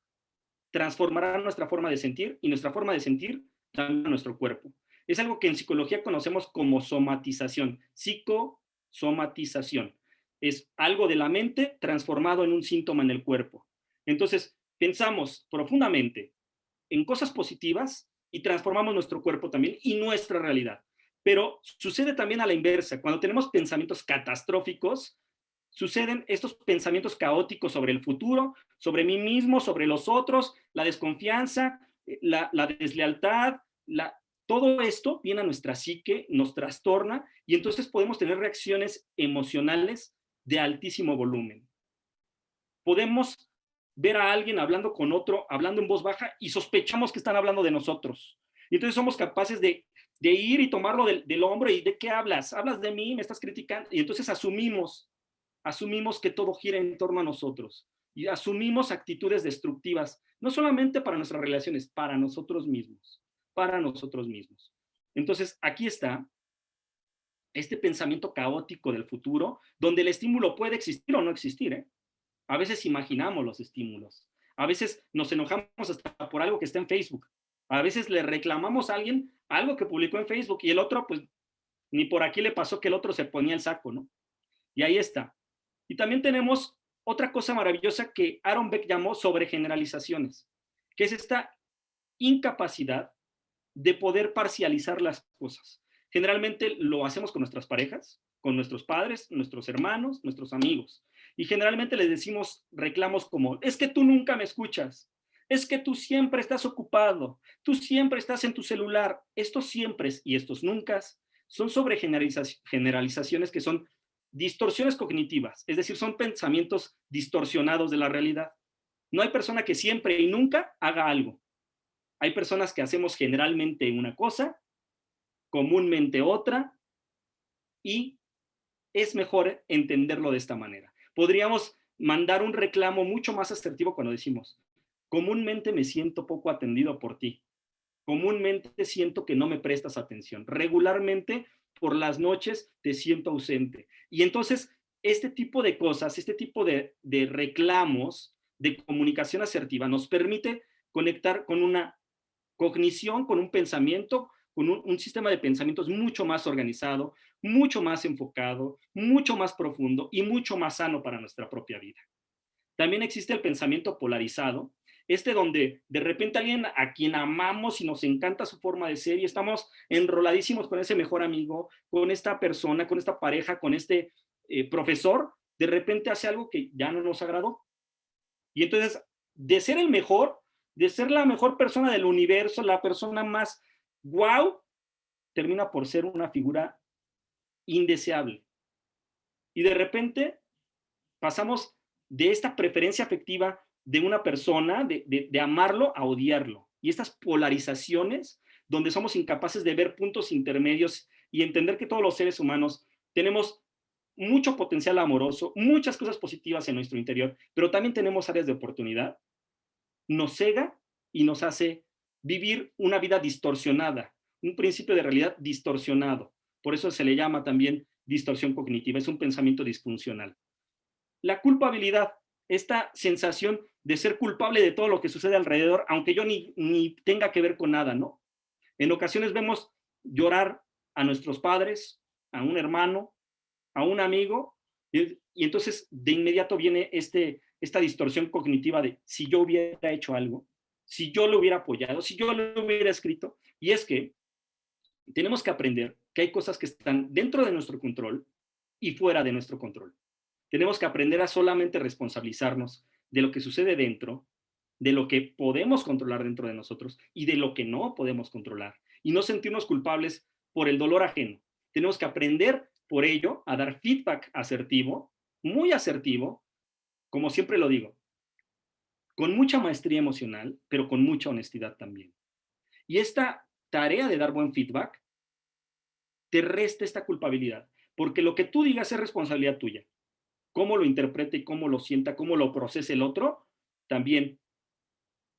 transformará nuestra forma de sentir y nuestra forma de sentir también nuestro cuerpo. Es algo que en psicología conocemos como somatización, psicosomatización. Es algo de la mente transformado en un síntoma en el cuerpo. Entonces, pensamos profundamente en cosas positivas y transformamos nuestro cuerpo también y nuestra realidad. Pero sucede también a la inversa. Cuando tenemos pensamientos catastróficos, suceden estos pensamientos caóticos sobre el futuro, sobre mí mismo, sobre los otros, la desconfianza, la deslealtad, todo esto viene a nuestra psique, nos trastorna y entonces podemos tener reacciones emocionales de altísimo volumen. Podemos ver a alguien hablando con otro, hablando en voz baja y sospechamos que están hablando de nosotros. Y entonces somos capaces de ir y tomarlo del hombro y ¿de qué hablas? Hablas de mí, me estás criticando. Y entonces asumimos que todo gira en torno a nosotros y asumimos actitudes destructivas, no solamente para nuestras relaciones, para nosotros mismos, para nosotros mismos. Entonces, aquí está este pensamiento caótico del futuro, donde el estímulo puede existir o no existir, ¿eh? A veces imaginamos los estímulos, a veces nos enojamos hasta por algo que está en Facebook, a veces le reclamamos a alguien algo que publicó en Facebook y el otro, pues, ni por aquí le pasó que el otro se ponía el saco, ¿no? Y ahí está. Y también tenemos otra cosa maravillosa que Aaron Beck llamó sobregeneralizaciones, que es esta incapacidad de poder parcializar las cosas. Generalmente lo hacemos con nuestras parejas, con nuestros padres, nuestros hermanos, nuestros amigos. Y generalmente les decimos reclamos como, es que tú nunca me escuchas, es que tú siempre estás ocupado, tú siempre estás en tu celular. Estos siempre y estos nunca son sobregeneralizaciones que son distorsiones cognitivas, es decir, son pensamientos distorsionados de la realidad. No hay persona que siempre y nunca haga algo. Hay personas que hacemos generalmente una cosa, comúnmente otra, y es mejor entenderlo de esta manera. Podríamos mandar un reclamo mucho más asertivo cuando decimos, comúnmente me siento poco atendido por ti, comúnmente siento que no me prestas atención, regularmente por las noches te siento ausente. Y entonces, este tipo de cosas, este tipo de reclamos de comunicación asertiva nos permite conectar con una cognición, con un pensamiento, con un sistema de pensamientos mucho más organizado, mucho más enfocado, mucho más profundo y mucho más sano para nuestra propia vida. También existe el pensamiento polarizado, donde de repente alguien a quien amamos y nos encanta su forma de ser y estamos enroladísimos con ese mejor amigo, con esta persona, con esta pareja, con este profesor, de repente hace algo que ya no nos agradó. Y entonces, de ser el mejor, de ser la mejor persona del universo, la persona más wow, termina por ser una figura indeseable. Y de repente pasamos de esta preferencia afectiva de una persona, de amarlo a odiarlo. Y estas polarizaciones donde somos incapaces de ver puntos intermedios y entender que todos los seres humanos tenemos mucho potencial amoroso, muchas cosas positivas en nuestro interior, pero también tenemos áreas de oportunidad, nos cega y nos hace vivir una vida distorsionada, un principio de realidad distorsionado. Por eso se le llama también distorsión cognitiva, es un pensamiento disfuncional. La culpabilidad, esta sensación de ser culpable de todo lo que sucede alrededor, aunque yo ni tenga que ver con nada, ¿no? En ocasiones vemos llorar a nuestros padres, a un hermano, a un amigo, y entonces de inmediato viene esta distorsión cognitiva de si yo hubiera hecho algo, si yo lo hubiera apoyado, si yo lo hubiera escrito, y es que tenemos que aprender que hay cosas que están dentro de nuestro control y fuera de nuestro control. Tenemos que aprender a solamente responsabilizarnos de lo que sucede dentro, de lo que podemos controlar dentro de nosotros y de lo que no podemos controlar. Y no sentirnos culpables por el dolor ajeno. Tenemos que aprender por ello a dar feedback asertivo, muy asertivo, como siempre lo digo, con mucha maestría emocional, pero con mucha honestidad también. Y esta tarea de dar buen feedback te resta esta culpabilidad, porque lo que tú digas es responsabilidad tuya. Cómo lo interprete, cómo lo sienta, cómo lo procese el otro, también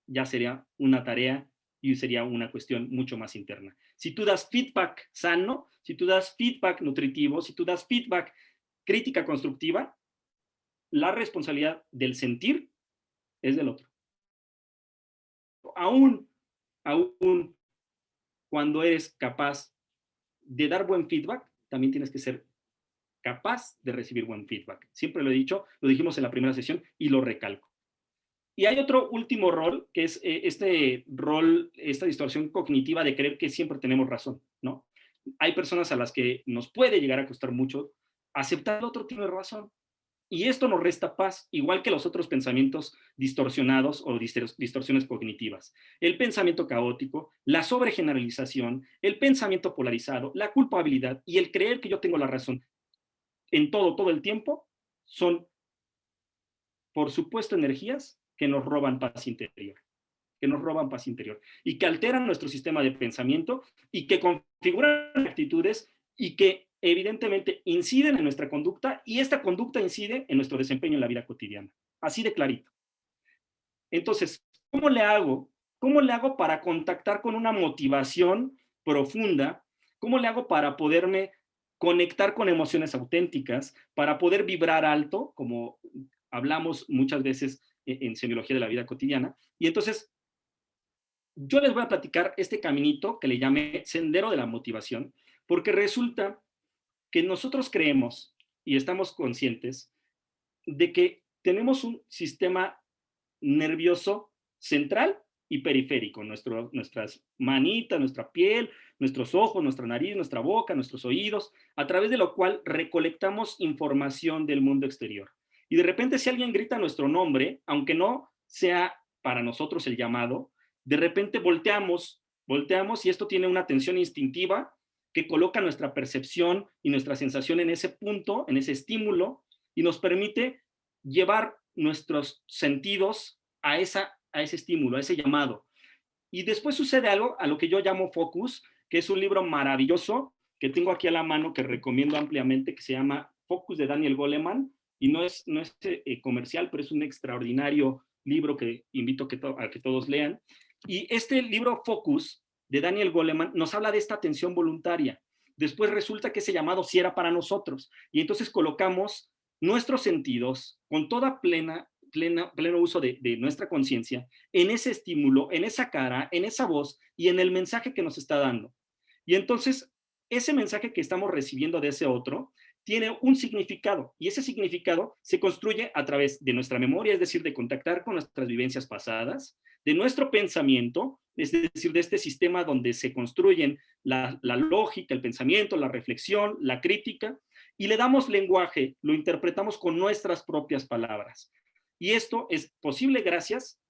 ya sería una tarea y sería una cuestión mucho más interna. Si tú das feedback sano, si tú das feedback nutritivo, si tú das feedback crítica constructiva, la responsabilidad del sentir es del otro. Aún cuando eres capaz de dar buen feedback, también tienes que ser capaz de recibir buen feedback. Siempre lo he dicho, lo dijimos en la primera sesión y lo recalco. Y hay otro último rol, que es este rol, esta distorsión cognitiva de creer que siempre tenemos razón, ¿no? Hay personas a las que nos puede llegar a costar mucho aceptar que el otro tiene razón. Y esto nos resta paz, igual que los otros pensamientos distorsionados o distorsiones cognitivas. El pensamiento caótico, la sobregeneralización, el pensamiento polarizado, la culpabilidad y el creer que yo tengo la razón en todo el tiempo son, por supuesto, energías que nos roban paz interior, y que alteran nuestro sistema de pensamiento y que configuran actitudes y que evidentemente inciden en nuestra conducta y esta conducta incide en nuestro desempeño en la vida cotidiana. Así de clarito. Entonces, ¿cómo le hago? ¿Cómo le hago para contactar con una motivación profunda? ¿Cómo le hago para poderme conectar con emociones auténticas, para poder vibrar alto, como hablamos muchas veces en semiología de la vida cotidiana? Y entonces, yo les voy a platicar este caminito que le llamé Sendero de la Motivación, porque resulta que nosotros creemos y estamos conscientes de que tenemos un sistema nervioso central y periférico, nuestras manitas, nuestra piel, nuestros ojos, nuestra nariz, nuestra boca, nuestros oídos, a través de lo cual recolectamos información del mundo exterior. Y de repente si alguien grita nuestro nombre, aunque no sea para nosotros el llamado, de repente volteamos y esto tiene una tensión instintiva que coloca nuestra percepción y nuestra sensación en ese punto, en ese estímulo, y nos permite llevar nuestros sentidos a ese estímulo, a ese llamado. Y después sucede algo a lo que yo llamo Focus, que es un libro maravilloso que tengo aquí a la mano, que recomiendo ampliamente, que se llama Focus de Daniel Goleman, y no es comercial, pero es un extraordinario libro que invito a que todos lean. Y este libro Focus de Daniel Goleman nos habla de esta atención voluntaria. Después resulta que ese llamado sí era para nosotros, y entonces colocamos nuestros sentidos con toda pleno uso de nuestra conciencia en ese estímulo, en esa cara, en esa voz y en el mensaje que nos está dando. Y entonces, ese mensaje que estamos recibiendo de ese otro tiene un significado, y ese significado se construye a través de nuestra memoria, es decir, de contactar con nuestras vivencias pasadas, de nuestro pensamiento, es decir, de este sistema donde se construyen la lógica, el pensamiento, la reflexión, la crítica, y le damos lenguaje, lo interpretamos con nuestras propias palabras. Y esto es posible gracias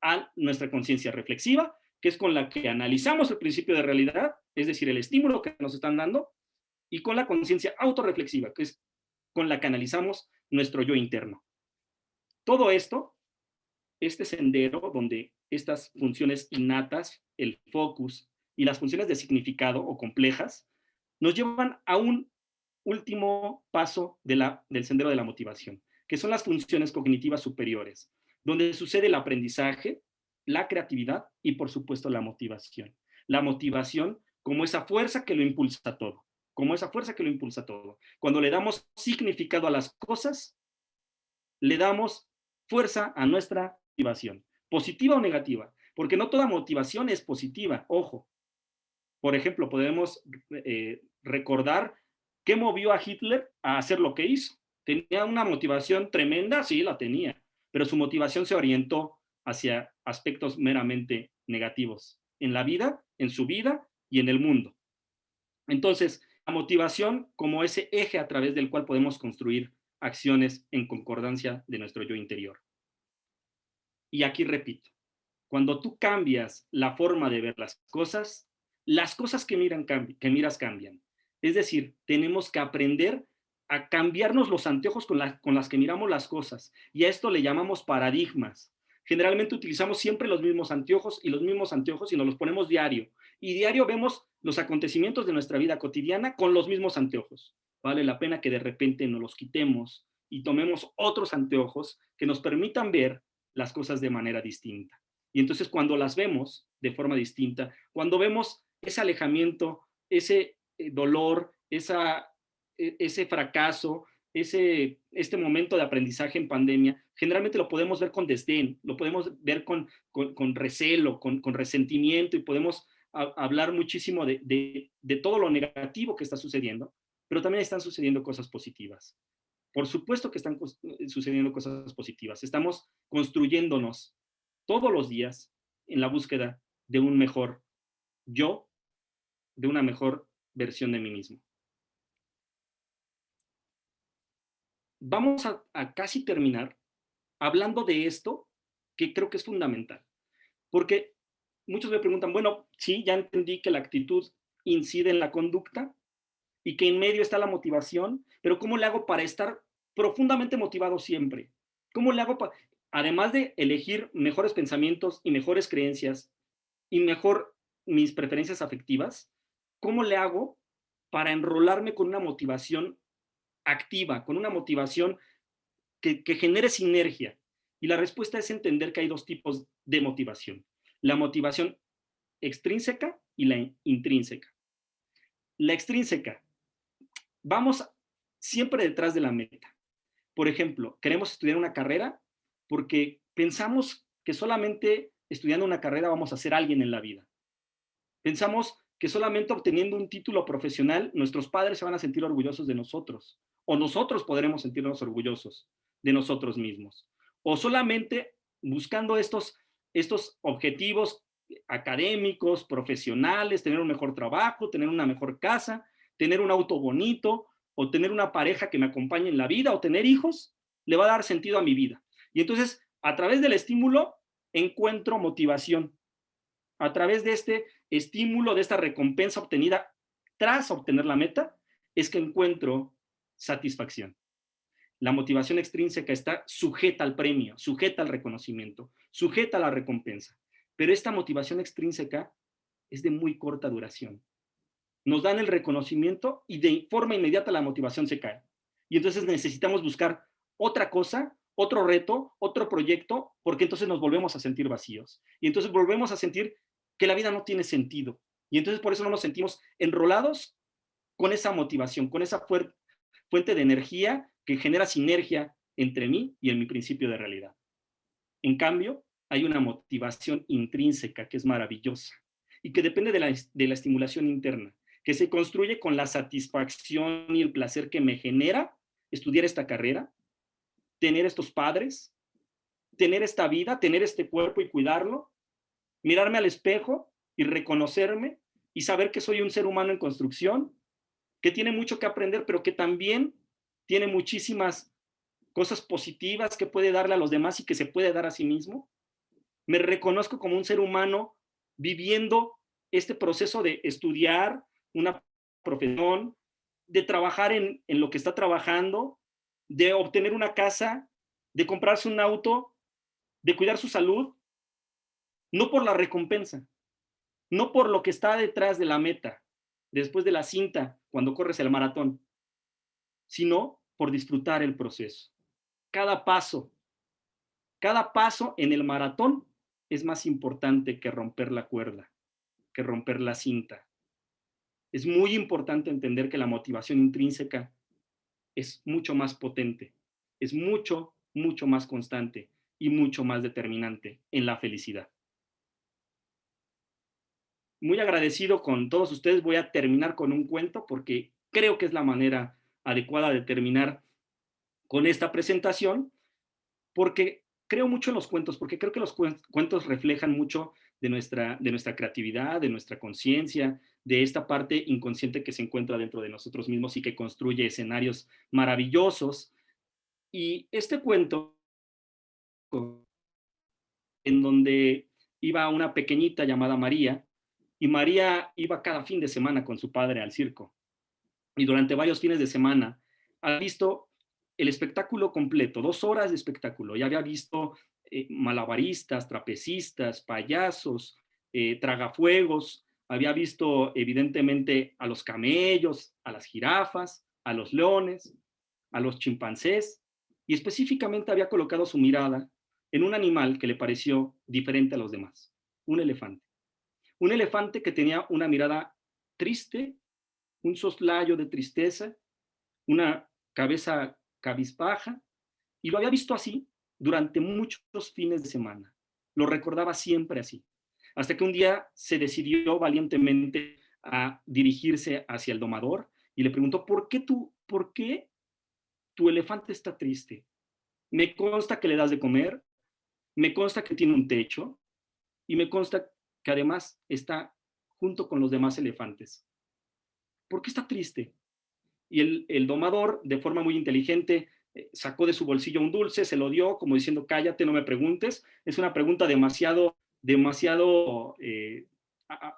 a nuestra conciencia reflexiva, que es con la que analizamos el principio de realidad, es decir, el estímulo que nos están dando, y con la conciencia autorreflexiva, que es con la que analizamos nuestro yo interno. Todo esto, este sendero donde estas funciones innatas, el focus y las funciones de significado o complejas, nos llevan a un último paso del sendero de la motivación, que son las funciones cognitivas superiores, donde sucede el aprendizaje, la creatividad y, por supuesto, la motivación. La motivación como esa fuerza que lo impulsa todo, como esa fuerza que lo impulsa todo. Cuando le damos significado a las cosas, le damos fuerza a nuestra motivación, positiva o negativa, porque no toda motivación es positiva, ojo. Por ejemplo, podemos recordar qué movió a Hitler a hacer lo que hizo. ¿Tenía una motivación tremenda? Sí, la tenía, pero su motivación se orientó hacia aspectos meramente negativos en la vida, en su vida y en el mundo. Entonces, la motivación como ese eje a través del cual podemos construir acciones en concordancia de nuestro yo interior. Y aquí repito, cuando tú cambias la forma de ver las cosas que miras cambian. Es decir, tenemos que aprender a cambiarnos los anteojos con las que miramos las cosas. Y a esto le llamamos paradigmas. Generalmente utilizamos siempre los mismos anteojos y nos los ponemos diario. Y diario vemos los acontecimientos de nuestra vida cotidiana con los mismos anteojos. Vale la pena que de repente nos los quitemos y tomemos otros anteojos que nos permitan ver las cosas de manera distinta. Y entonces cuando las vemos de forma distinta, cuando vemos ese alejamiento, ese dolor, ese fracaso, este momento de aprendizaje en pandemia, generalmente lo podemos ver con desdén, lo podemos ver con recelo, con resentimiento, y podemos hablar muchísimo de todo lo negativo que está sucediendo, pero también están sucediendo cosas positivas. Por supuesto que están sucediendo cosas positivas. Estamos construyéndonos todos los días en la búsqueda de un mejor yo, de una mejor versión de mí mismo. Vamos a casi terminar hablando de esto, que creo que es fundamental, porque muchos me preguntan, bueno, sí, ya entendí que la actitud incide en la conducta y que en medio está la motivación, pero ¿cómo le hago para estar profundamente motivado siempre? ¿Cómo le hago para, además de elegir mejores pensamientos y mejores creencias y mejor mis preferencias afectivas, cómo le hago para enrolarme con una motivación activa, con una motivación que genere sinergia? Y la respuesta es entender que hay dos tipos de motivación: la motivación extrínseca y la intrínseca. La extrínseca, vamos siempre detrás de la meta. Por ejemplo, queremos estudiar una carrera porque pensamos que solamente estudiando una carrera vamos a ser alguien en la vida. Pensamos que solamente obteniendo un título profesional nuestros padres se van a sentir orgullosos de nosotros, o nosotros podremos sentirnos orgullosos de nosotros mismos. O solamente buscando estos objetivos académicos, profesionales, tener un mejor trabajo, tener una mejor casa, tener un auto bonito, o tener una pareja que me acompañe en la vida, o tener hijos, le va a dar sentido a mi vida. Y entonces, a través del estímulo, encuentro motivación. A través de este estímulo, de esta recompensa obtenida tras obtener la meta, es que encuentro satisfacción. La motivación extrínseca está sujeta al premio, sujeta al reconocimiento, sujeta a la recompensa. Pero esta motivación extrínseca es de muy corta duración. Nos dan el reconocimiento y de forma inmediata la motivación se cae. Y entonces necesitamos buscar otra cosa, otro reto, otro proyecto, porque entonces nos volvemos a sentir vacíos. Y entonces volvemos a sentir que la vida no tiene sentido. Y entonces por eso no nos sentimos enrolados con esa motivación, con esa fuente de energía que genera sinergia entre mí y en mi principio de realidad. En cambio, hay una motivación intrínseca que es maravillosa y que depende de la estimulación interna. que se construye con la satisfacción y el placer que me genera estudiar esta carrera, tener estos padres, tener esta vida, tener este cuerpo y cuidarlo, mirarme al espejo y reconocerme y saber que soy un ser humano en construcción, que tiene mucho que aprender, pero que también tiene muchísimas cosas positivas que puede darle a los demás y que se puede dar a sí mismo. Me reconozco como un ser humano viviendo este proceso de estudiar una profesión, de trabajar en lo que está trabajando, de obtener una casa, de comprarse un auto, de cuidar su salud, no por la recompensa, no por lo que está detrás de la meta, después de la cinta, cuando corres el maratón, sino por disfrutar el proceso. Cada paso, cada paso en el maratón es más importante que romper la cuerda, que romper la cinta. Es muy importante entender que la motivación intrínseca es mucho más potente, es mucho, mucho más constante y mucho más determinante en la felicidad. Muy agradecido con todos ustedes. Voy a terminar con un cuento porque creo que es la manera adecuada de terminar con esta presentación, porque creo mucho en los cuentos, porque creo que los cuentos reflejan mucho de nuestra creatividad, de nuestra conciencia, de esta parte inconsciente que se encuentra dentro de nosotros mismos y que construye escenarios maravillosos. Y este cuento, en donde iba una pequeñita llamada María, y María iba cada fin de semana con su padre al circo. Y durante varios fines de semana ha visto el espectáculo completo, 2 horas de espectáculo. Ya había visto malabaristas, trapecistas, payasos, tragafuegos, había visto evidentemente a los camellos, a las jirafas, a los leones, a los chimpancés, y específicamente había colocado su mirada en un animal que le pareció diferente a los demás, un elefante. Un elefante que tenía una mirada triste, un soslayo de tristeza, una cabeza cabizbaja, y lo había visto así durante muchos fines de semana. Lo recordaba siempre así, hasta que un día se decidió valientemente a dirigirse hacia el domador y le preguntó: por qué tu elefante está triste? Me consta que le das de comer, me consta que tiene un techo y me consta que además está junto con los demás elefantes. ¿Por qué está triste? Y el domador, de forma muy inteligente, sacó de su bolsillo un dulce, se lo dio, como diciendo: cállate, no me preguntes. Es una pregunta demasiado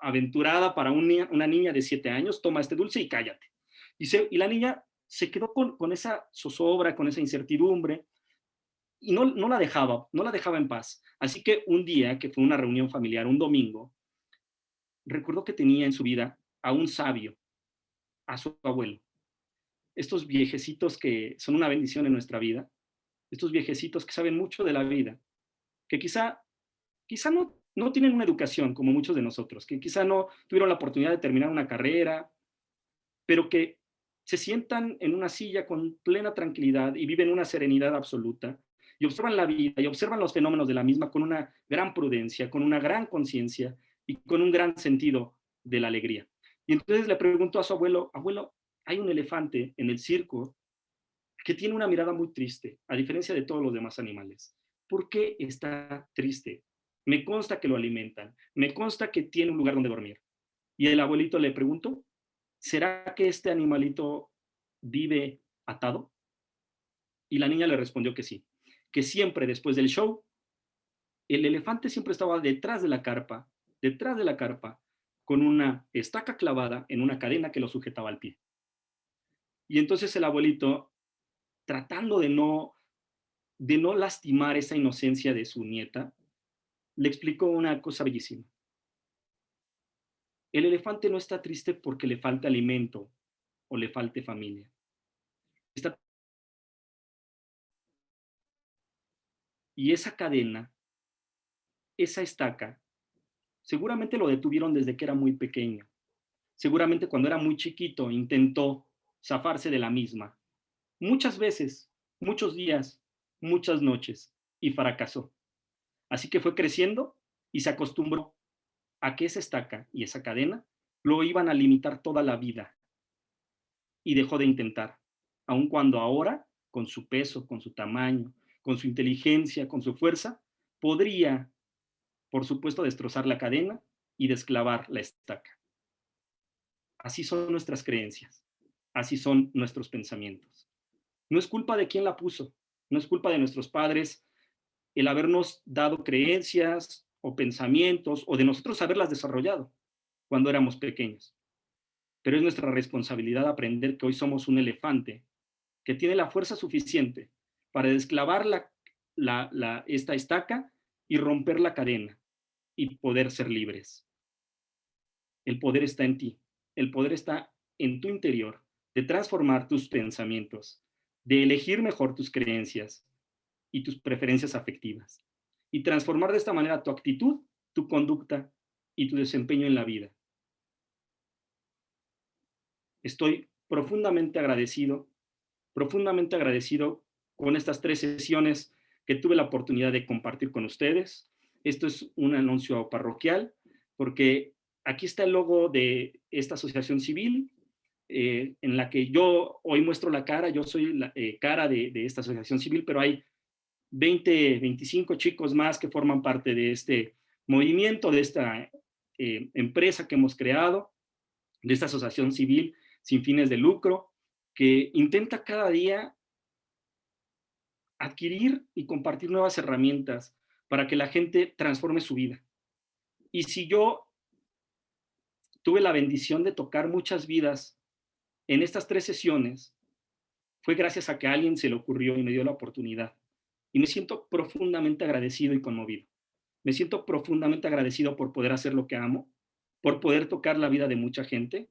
aventurada para una niña de 7 años. Toma este dulce y cállate. Y la niña se quedó con esa zozobra, con esa incertidumbre, y no la dejaba en paz. Así que un día, que fue una reunión familiar, un domingo, recordó que tenía en su vida a un sabio, a su abuelo. Estos viejecitos que son una bendición en nuestra vida, estos viejecitos que saben mucho de la vida, que quizá no tienen una educación como muchos de nosotros, que quizá no tuvieron la oportunidad de terminar una carrera, pero que se sientan en una silla con plena tranquilidad y viven una serenidad absoluta y observan la vida y observan los fenómenos de la misma con una gran prudencia, con una gran conciencia y con un gran sentido de la alegría. Y entonces le preguntó a su abuelo: abuelo, hay un elefante en el circo que tiene una mirada muy triste, a diferencia de todos los demás animales. ¿Por qué está triste? Me consta que lo alimentan, me consta que tiene un lugar donde dormir. Y el abuelito le preguntó: ¿será que este animalito vive atado? Y la niña le respondió que sí, que siempre después del show, el elefante siempre estaba detrás de la carpa, con una estaca clavada en una cadena que lo sujetaba al pie. Y entonces el abuelito, tratando de no lastimar esa inocencia de su nieta, le explicó una cosa bellísima. El elefante no está triste porque le falta alimento o le falte familia. Está... Y esa cadena, esa estaca, seguramente lo detuvieron desde que era muy pequeño. Seguramente cuando era muy chiquito intentó zafarse de la misma. Muchas veces, muchos días, muchas noches, y fracasó. Así que fue creciendo y se acostumbró a que esa estaca y esa cadena lo iban a limitar toda la vida y dejó de intentar, aun cuando ahora, con su peso, con su tamaño, con su inteligencia, con su fuerza, podría, por supuesto, destrozar la cadena y desclavar la estaca. Así son nuestras creencias, así son nuestros pensamientos. No es culpa de quien la puso, no es culpa de nuestros padres el habernos dado creencias o pensamientos o de nosotros haberlas desarrollado cuando éramos pequeños. Pero es nuestra responsabilidad aprender que hoy somos un elefante que tiene la fuerza suficiente para desclavar esta estaca y romper la cadena y poder ser libres. El poder está en ti, el poder está en tu interior, de transformar tus pensamientos, de elegir mejor tus creencias y tus preferencias afectivas, y transformar de esta manera tu actitud, tu conducta y tu desempeño en la vida. Estoy profundamente agradecido con estas 3 sesiones que tuve la oportunidad de compartir con ustedes. Esto es un anuncio parroquial, porque aquí está el logo de esta asociación civil, en la que yo hoy muestro la cara, yo soy la cara de esta asociación civil, pero hay 20, 25 chicos más que forman parte de este movimiento, de esta empresa que hemos creado, de esta asociación civil sin fines de lucro, que intenta cada día adquirir y compartir nuevas herramientas para que la gente transforme su vida. Y si yo tuve la bendición de tocar muchas vidas en estas 3 sesiones, fue gracias a que a alguien se le ocurrió y me dio la oportunidad. Y me siento profundamente agradecido y conmovido. Me siento profundamente agradecido por poder hacer lo que amo, por poder tocar la vida de mucha gente,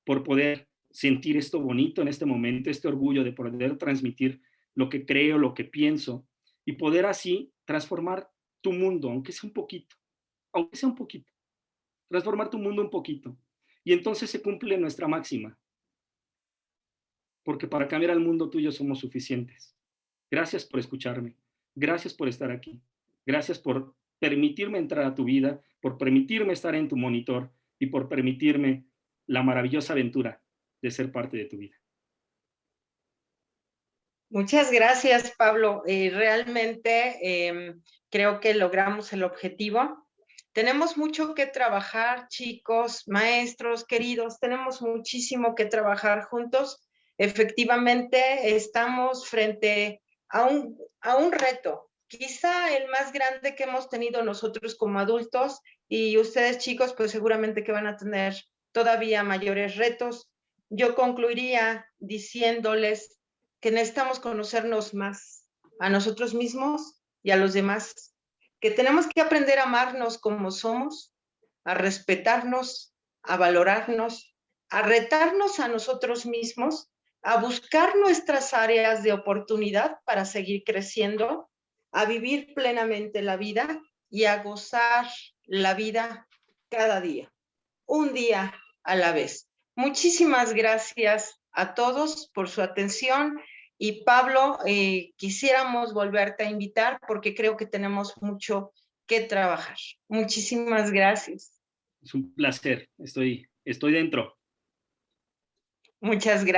por poder sentir esto bonito en este momento, este orgullo de poder transmitir lo que creo, lo que pienso, y poder así transformar tu mundo, aunque sea un poquito, transformar tu mundo un poquito. Y entonces se cumple nuestra máxima, porque para cambiar al mundo tú y yo somos suficientes. Gracias por escucharme, gracias por estar aquí, gracias por permitirme entrar a tu vida, por permitirme estar en tu monitor y por permitirme la maravillosa aventura de ser parte de tu vida. Muchas gracias, Pablo. Realmente creo que logramos el objetivo. Tenemos mucho que trabajar, chicos, maestros, queridos, tenemos muchísimo que trabajar juntos. Efectivamente, estamos frente a un reto, quizá el más grande que hemos tenido nosotros como adultos, y ustedes, chicos, pues seguramente que van a tener todavía mayores retos. Yo concluiría diciéndoles que necesitamos conocernos más a nosotros mismos y a los demás, que tenemos que aprender a amarnos como somos, a respetarnos, a valorarnos, a retarnos a nosotros mismos, a buscar nuestras áreas de oportunidad para seguir creciendo, a vivir plenamente la vida y a gozar la vida cada día, un día a la vez. Muchísimas gracias a todos por su atención. Y Pablo, quisiéramos volverte a invitar porque creo que tenemos mucho que trabajar. Muchísimas gracias. Es un placer, estoy dentro. Muchas gracias.